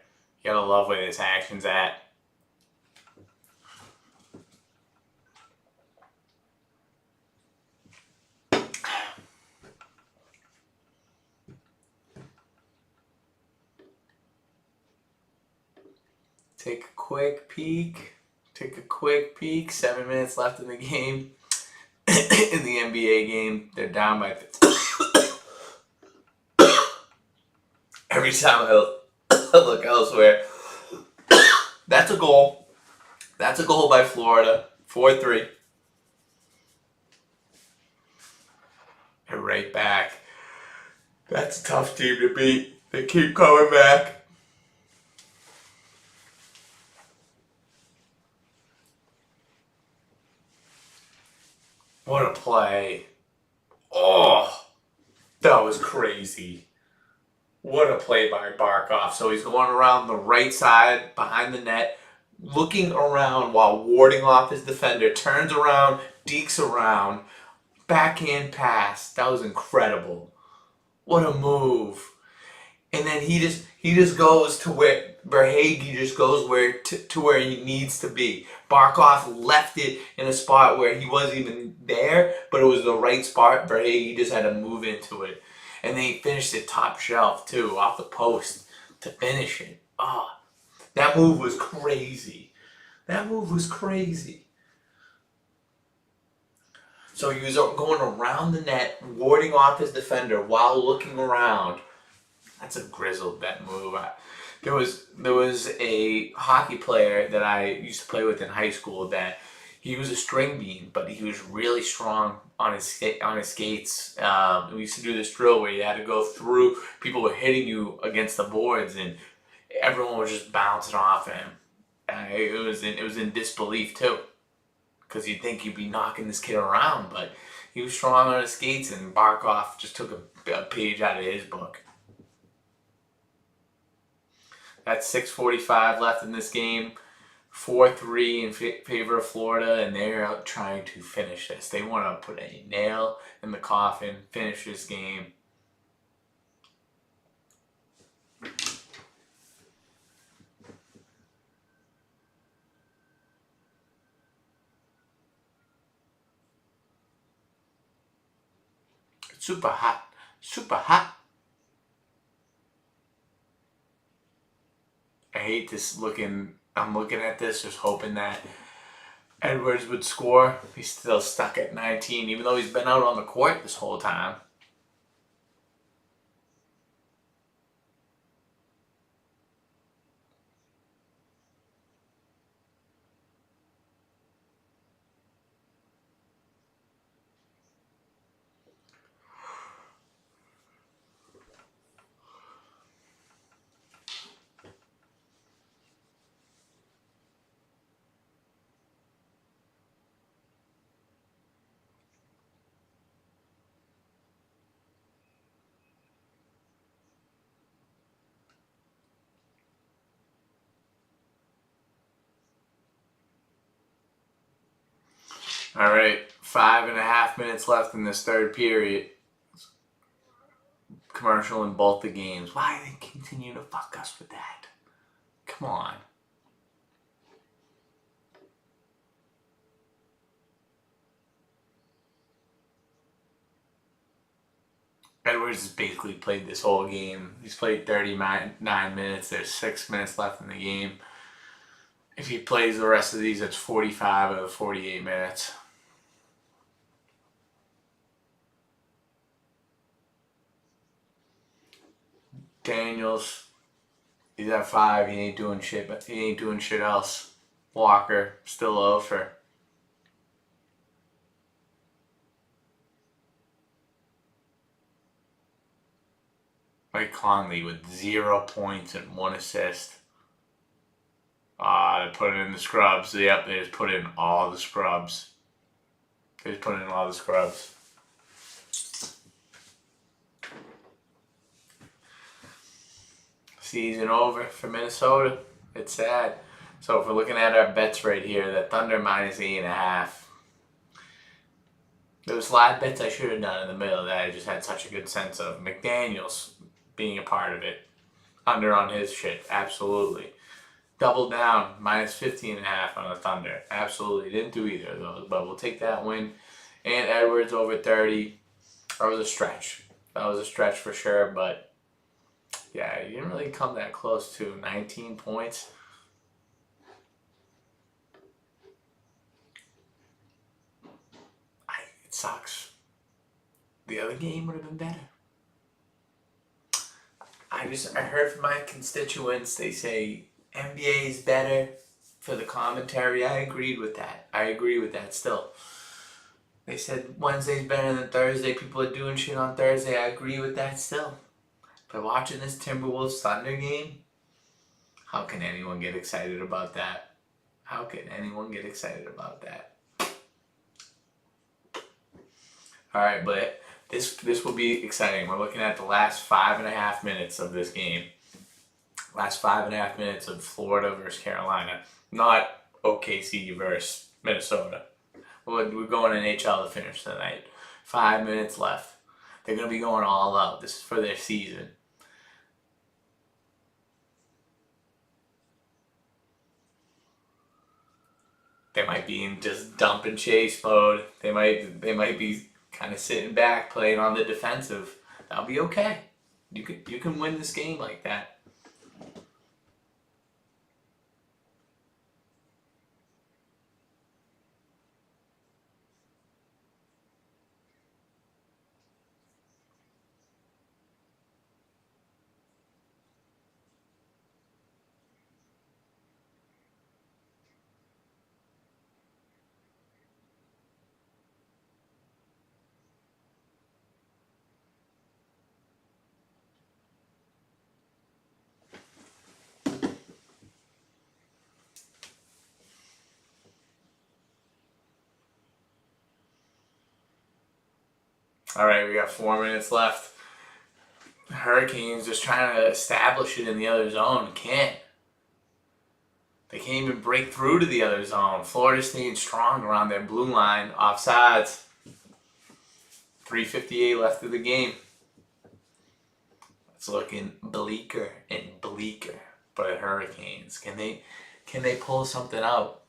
You gotta love where this action's at. Take a quick peek. 7 minutes left in the game. In the NBA game, they're down by. Every time I look elsewhere, that's a goal. That's a goal by Florida. 4-3. And right back. That's a tough team to beat. They keep coming back. What a play. Oh, that was crazy. What a play by Barkov. So he's going around the right side behind the net, looking around while warding off his defender, turns around, dekes around, backhand pass. That was incredible. What a move. And then he just goes to where Verhaeghe just goes to where he needs to be. Barkov left it in a spot where he wasn't even there, but it was the right spot. Verhaeghe just had to move into it. And then he finished it top shelf too, off the post to finish it. Oh, that move was crazy. That move was crazy. So he was going around the net, warding off his defender while looking around. That's a grizzled bet move. There was a hockey player that I used to play with in high school that he was a string bean, but he was really strong on his skates. We used to do this drill where you had to go through. People were hitting you against the boards, and everyone was just bouncing off him. It was in disbelief too, because you'd think you'd be knocking this kid around, but he was strong on his skates, and Barkov just took a page out of his book. That's 6:45 left in this game. 4-3 in favor of Florida, and they're out trying to finish this. They want to put a nail in the coffin, finish this game. It's super hot. Super hot. I hate this looking. I'm looking at this just hoping that Edwards would score. He's still stuck at 19, even though he's been out on the court this whole time. All right, 5.5 minutes left in this third period. Commercial in both the games. Why do they continue to fuck us with that? Come on. Edwards has basically played this whole game. He's played 39 minutes. There's 6 minutes left in the game. If he plays the rest of these, that's 45 out of 48 minutes. Daniels, he's at 5. He ain't doing shit, but he ain't doing shit else. Walker, still over. Mike Conley with 0 points and 1 assist. They put it in the scrubs. Yep, they just put in all the scrubs. Season over for Minnesota. It's sad. So if we're looking at our bets right here, the Thunder minus 8.5. There was a lot of bets I should have done in the middle that I just had such a good sense of. McDaniels being a part of it. Under on his shit, absolutely. Double down, minus 15.5 on the Thunder. Absolutely. Didn't do either of those, but we'll take that win. And Edwards over 30. That was a stretch. That was a stretch for sure, but yeah, you didn't really come that close to 19 points. It sucks. The other game would have been better. I heard from my constituents, they say NBA is better for the commentary. I agreed with that. I agree with that still. They said Wednesday's better than Thursday. People are doing shit on Thursday. I agree with that still. But watching this Timberwolves Thunder game, how can anyone get excited about that? How can anyone get excited about that? Alright, but this will be exciting. We're looking at the last 5.5 minutes of this game. Last 5.5 minutes of Florida versus Carolina. Not OKC versus Minnesota. We're going NHL to finish tonight. 5 minutes left. They're going to be going all out. This is for their season. They might be in just dump and chase mode. They might be kind of sitting back, playing on the defensive. That'll be okay. You can win this game like that. All right, we got 4 minutes left. The Hurricanes just trying to establish it in the other zone. Can't. They can't even break through to the other zone. Florida staying strong around their blue line. Offsides. 3:58 left of the game. It's looking bleaker and bleaker for the Hurricanes. Can they pull something out?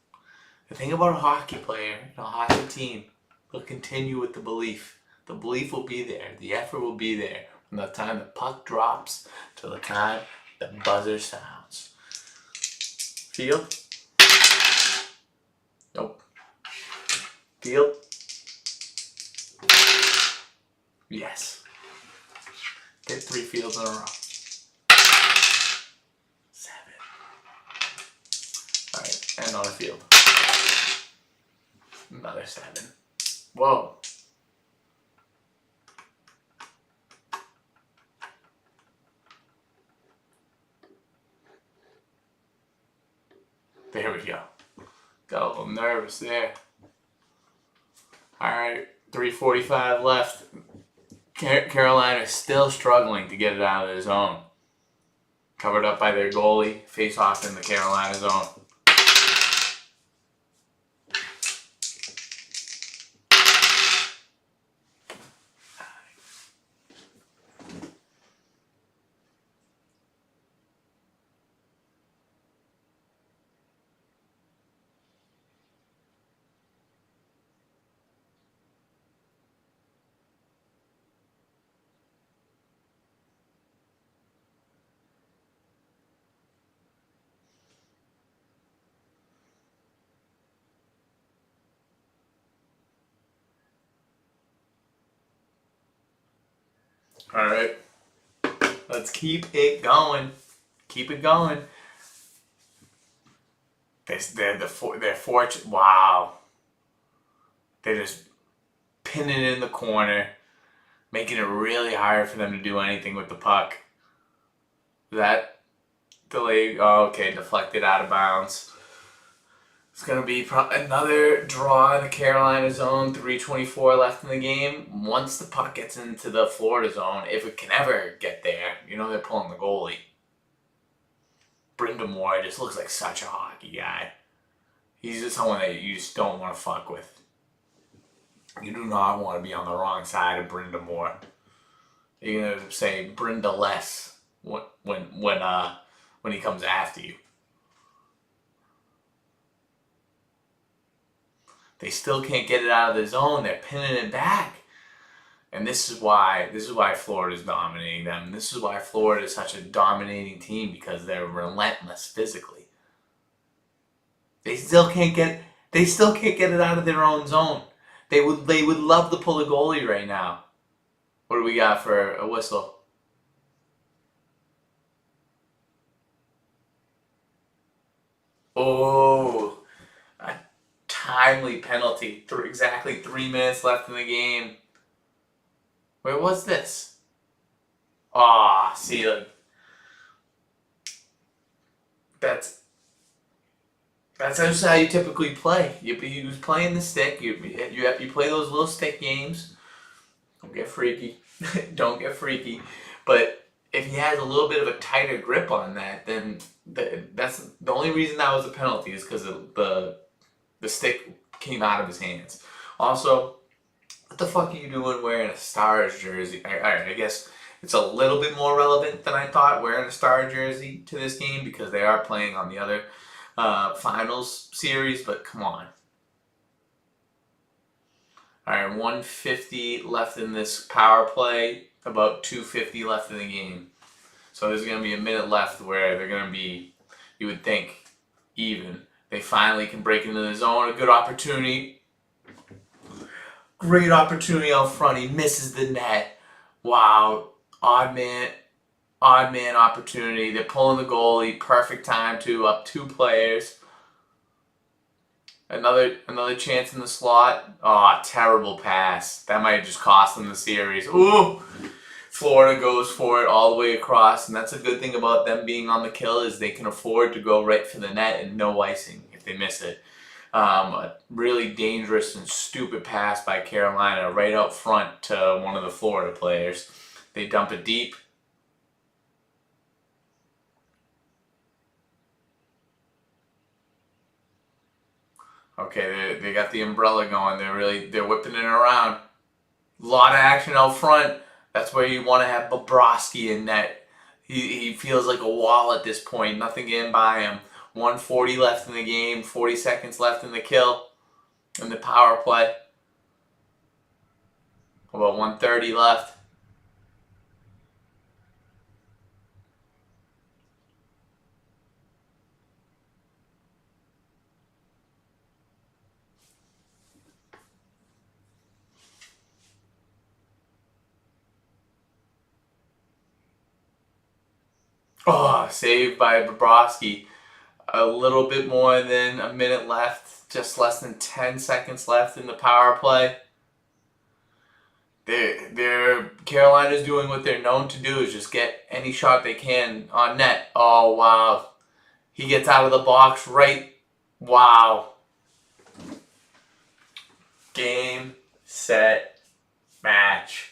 The thing about a hockey player, a hockey team, they'll continue with the belief. The belief will be there. The effort will be there from the time the puck drops to the time the buzzer sounds. Field? Nope. Field? Yes. Get 3 fields in a row. 7. Alright, and on the field. Another 7. Whoa. There we go. Got a little nervous there. Alright, 3:45 left. Carolina still struggling to get it out of their zone. Covered up by their goalie. Face off in the Carolina zone. Alright. Let's keep it going. Keep it going. They're fortunate. Wow. They're just pinning it in the corner, making it really hard for them to do anything with the puck. That delay. Oh, okay, deflected out of bounds. It's going to be another draw in the Carolina zone. 3:24 left in the game. Once the puck gets into the Florida zone, if it can ever get there, you know they're pulling the goalie. Brindamore just looks like such a hockey guy. He's just someone that you just don't want to fuck with. You do not want to be on the wrong side of Brindamore. You're gonna say Brenda less when he comes after you. They still can't get it out of the zone. They're pinning it back. And this is why Florida's dominating them. This is why Florida is such a dominating team, because they're relentless physically. They still can't get it out of their own zone. They would love to pull a goalie right now. What do we got for a whistle? Oh, a timely penalty. Exactly 3 minutes left in the game. Where was this? Ah, see, that's just how you typically play. You was playing the stick. You play those little stick games. Don't get freaky. Don't get freaky. But if he has a little bit of a tighter grip on that, then that's the only reason that was a penalty, is because the stick came out of his hands. Also, what the fuck are you doing wearing a Stars jersey? I guess it's a little bit more relevant than I thought, wearing a Star jersey to this game, because they are playing on the other finals series, but come on. Alright, 150 left in this power play, about 250 left in the game. So there's going to be a minute left where they're going to be, you would think, even. They finally can break into the zone. A good opportunity. Great opportunity out front. He misses the net. Wow. Odd man opportunity. They're pulling the goalie. Perfect time to up 2 players. Another chance in the slot. Oh, terrible pass. That might have just cost them the series. Ooh! Florida goes for it all the way across, and that's a good thing about them being on the kill, is they can afford to go right for the net and no icing if they miss it. A really dangerous and stupid pass by Carolina right out front to one of the Florida players. They dump it deep. Okay, they got the umbrella going. They're whipping it around. A lot of action out front. That's where you want to have Bobrovsky in net. He feels like a wall at this point. Nothing getting by him. 140 left in the game. 40 seconds left in the kill. In the power play. About 130 left. Oh, saved by Bobrovsky. A little bit more than a minute left. Just less than 10 seconds left in the power play. Carolina's doing what they're known to do, is just get any shot they can on net. Oh, wow. He gets out of the box right. Wow. Game, set, match.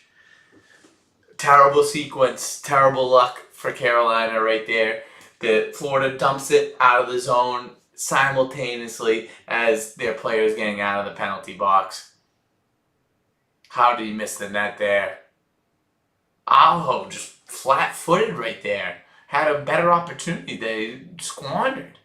Terrible sequence, terrible luck for Carolina right there. The Florida dumps it out of the zone simultaneously as their players getting out of the penalty box. How did he miss the net there? Aho just flat-footed right there. Had a better opportunity they squandered.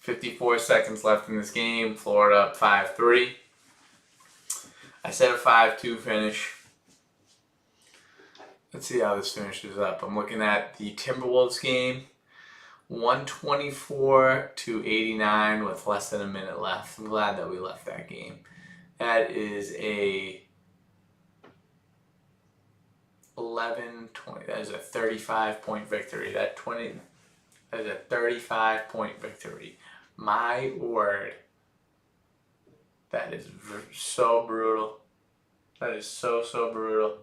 .54 seconds left in this game. Florida up 5-3. I said a 5-2 finish. Let's see how this finishes up. I'm looking at the Timberwolves game. 124-89 with less than a minute left. I'm glad that we left that game. That is a 11-20. That is a 35-point victory. That is a 35-point victory. My word. That is so brutal. That is so brutal.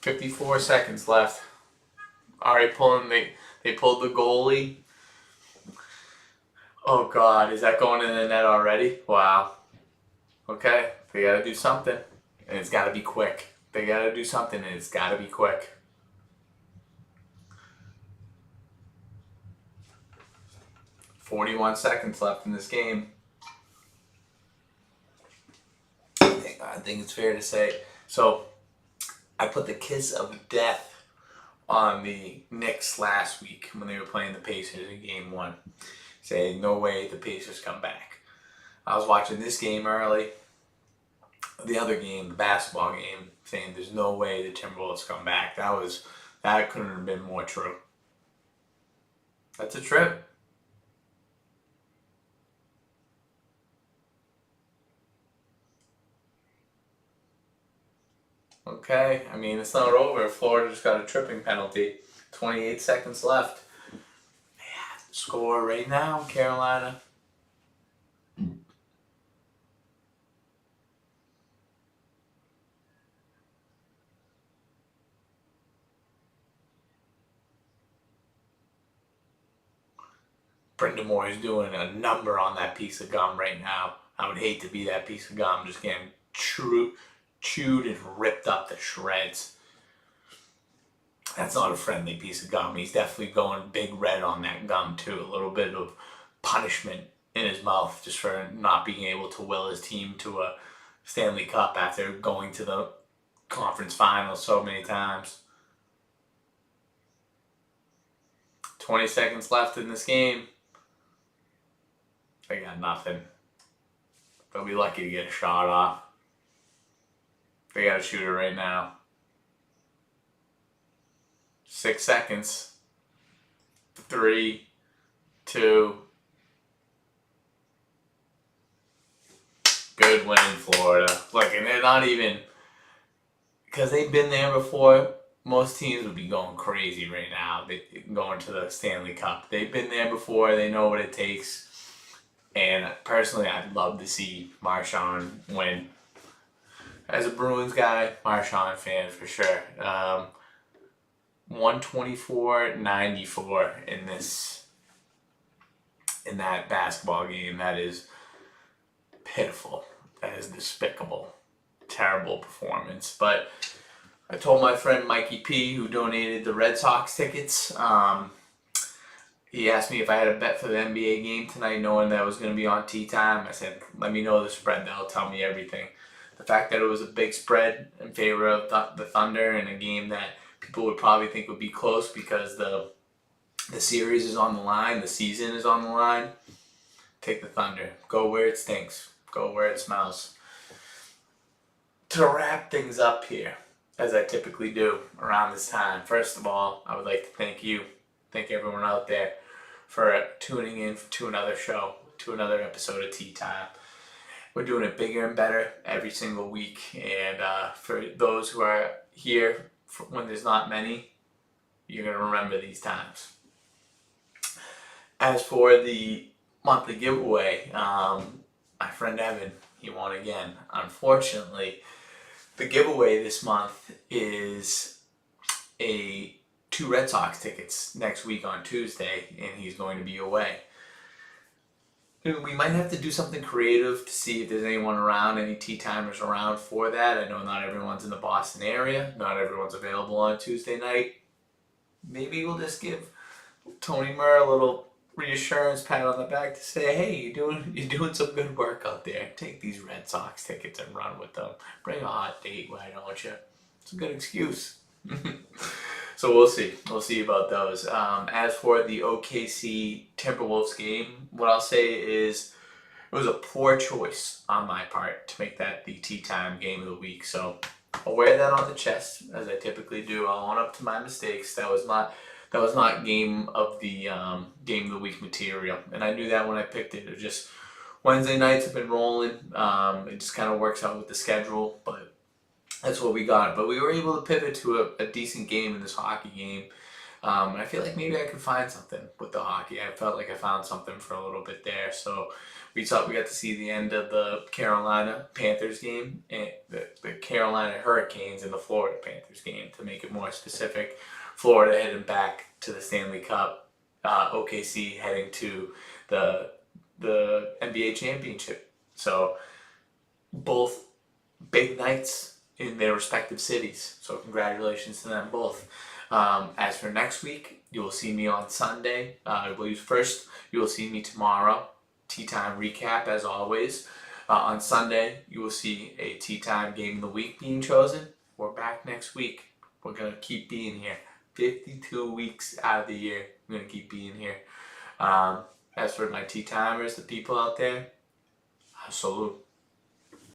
54 seconds left. Already pulling. They pulled the goalie. Oh God, is that going in the net already? Wow. Okay, they gotta do something, and it's gotta be quick. They gotta do something, and it's gotta be quick. 41 seconds left in this game. I think it's fair to say. So, I put the kiss of death on the Knicks last week when they were playing the Pacers in Game 1. Saying, no way the Pacers come back. I was watching this game early. The other game, the basketball game, saying there's no way the Timberwolves come back. That couldn't have been more true. That's a trip. Okay, I mean, it's not over. Florida just got a tripping penalty. 28 seconds left. They have to score right now, Carolina. Brenda Moore is doing a number on that piece of gum right now. I would hate to be that piece of gum, just getting chewed and ripped up to shreds. That's not a friendly piece of gum. He's definitely going big red on that gum too. A little bit of punishment in his mouth just for not being able to will his team to a Stanley Cup after going to the conference finals so many times. 20 seconds left in this game. They got nothing. They'll be lucky to get a shot off. They got a shooter right now. 6 seconds. 3, 2. Good win, Florida. Look, and they're not even, because they've been there before. Most teams would be going crazy right now. They going to the Stanley Cup. They've been there before. They know what it takes. And personally, I'd love to see Marchand win. As a Bruins guy, Marchand fan for sure. 124-94 in that basketball game. That is pitiful. That is despicable. Terrible performance. But I told my friend Mikey P, who donated the Red Sox tickets, he asked me if I had a bet for the NBA game tonight, knowing that it was going to be on Tea Time. I said, let me know the spread. That'll tell me everything. The fact that it was a big spread in favor of the Thunder in a game that people would probably think would be close because the series is on the line, the season is on the line. Take the Thunder. Go where it stinks. Go where it smells. To wrap things up here, as I typically do around this time, first of all, I would like to thank you. Thank everyone out there for tuning in to another show, to another episode of Tea Time. We're doing it bigger and better every single week. And for those who are here when there's not many, you're going to remember these times. As for the monthly giveaway, my friend Evan, he won again. Unfortunately, the giveaway this month is 2 Red Sox tickets next week on Tuesday, and he's going to be away. We might have to do something creative to see if there's anyone around, any tea timers around for that. I know not everyone's in the Boston area. Not everyone's available on Tuesday night. Maybe we'll just give Tony Murr a little reassurance pat on the back to say, hey, you're doing some good work out there. Take these Red Sox tickets and run with them. Bring a hot date, why don't you? It's a good excuse. So we'll see. We'll see about those. As for the OKC Timberwolves game, what I'll say is it was a poor choice on my part to make that the tea time game of the week. So I'll wear that on the chest as I typically do. I'll own up to my mistakes. That was not game of the week material, and I knew that when I picked it. It was just Wednesday nights have been rolling. It just kind of works out with the schedule, but that's what we got. But we were able to pivot to a decent game in this hockey game. I feel like maybe I could find something with the hockey. I felt like I found something for a little bit there. So we got to see the end of the Carolina Panthers game and the Carolina Hurricanes and the Florida Panthers game, to make it more specific. Florida heading back to the Stanley Cup. OKC heading to the NBA championship. So both big nights in their respective cities. So congratulations to them both. As for next week, you will see me on Sunday. First, you will see me tomorrow. Tea time recap as always. On Sunday, you will see a tea time game of the week being chosen. We're back next week. We're gonna keep being here. 52 weeks out of the year, we're gonna keep being here. As for my tea timers, the people out there, I salute.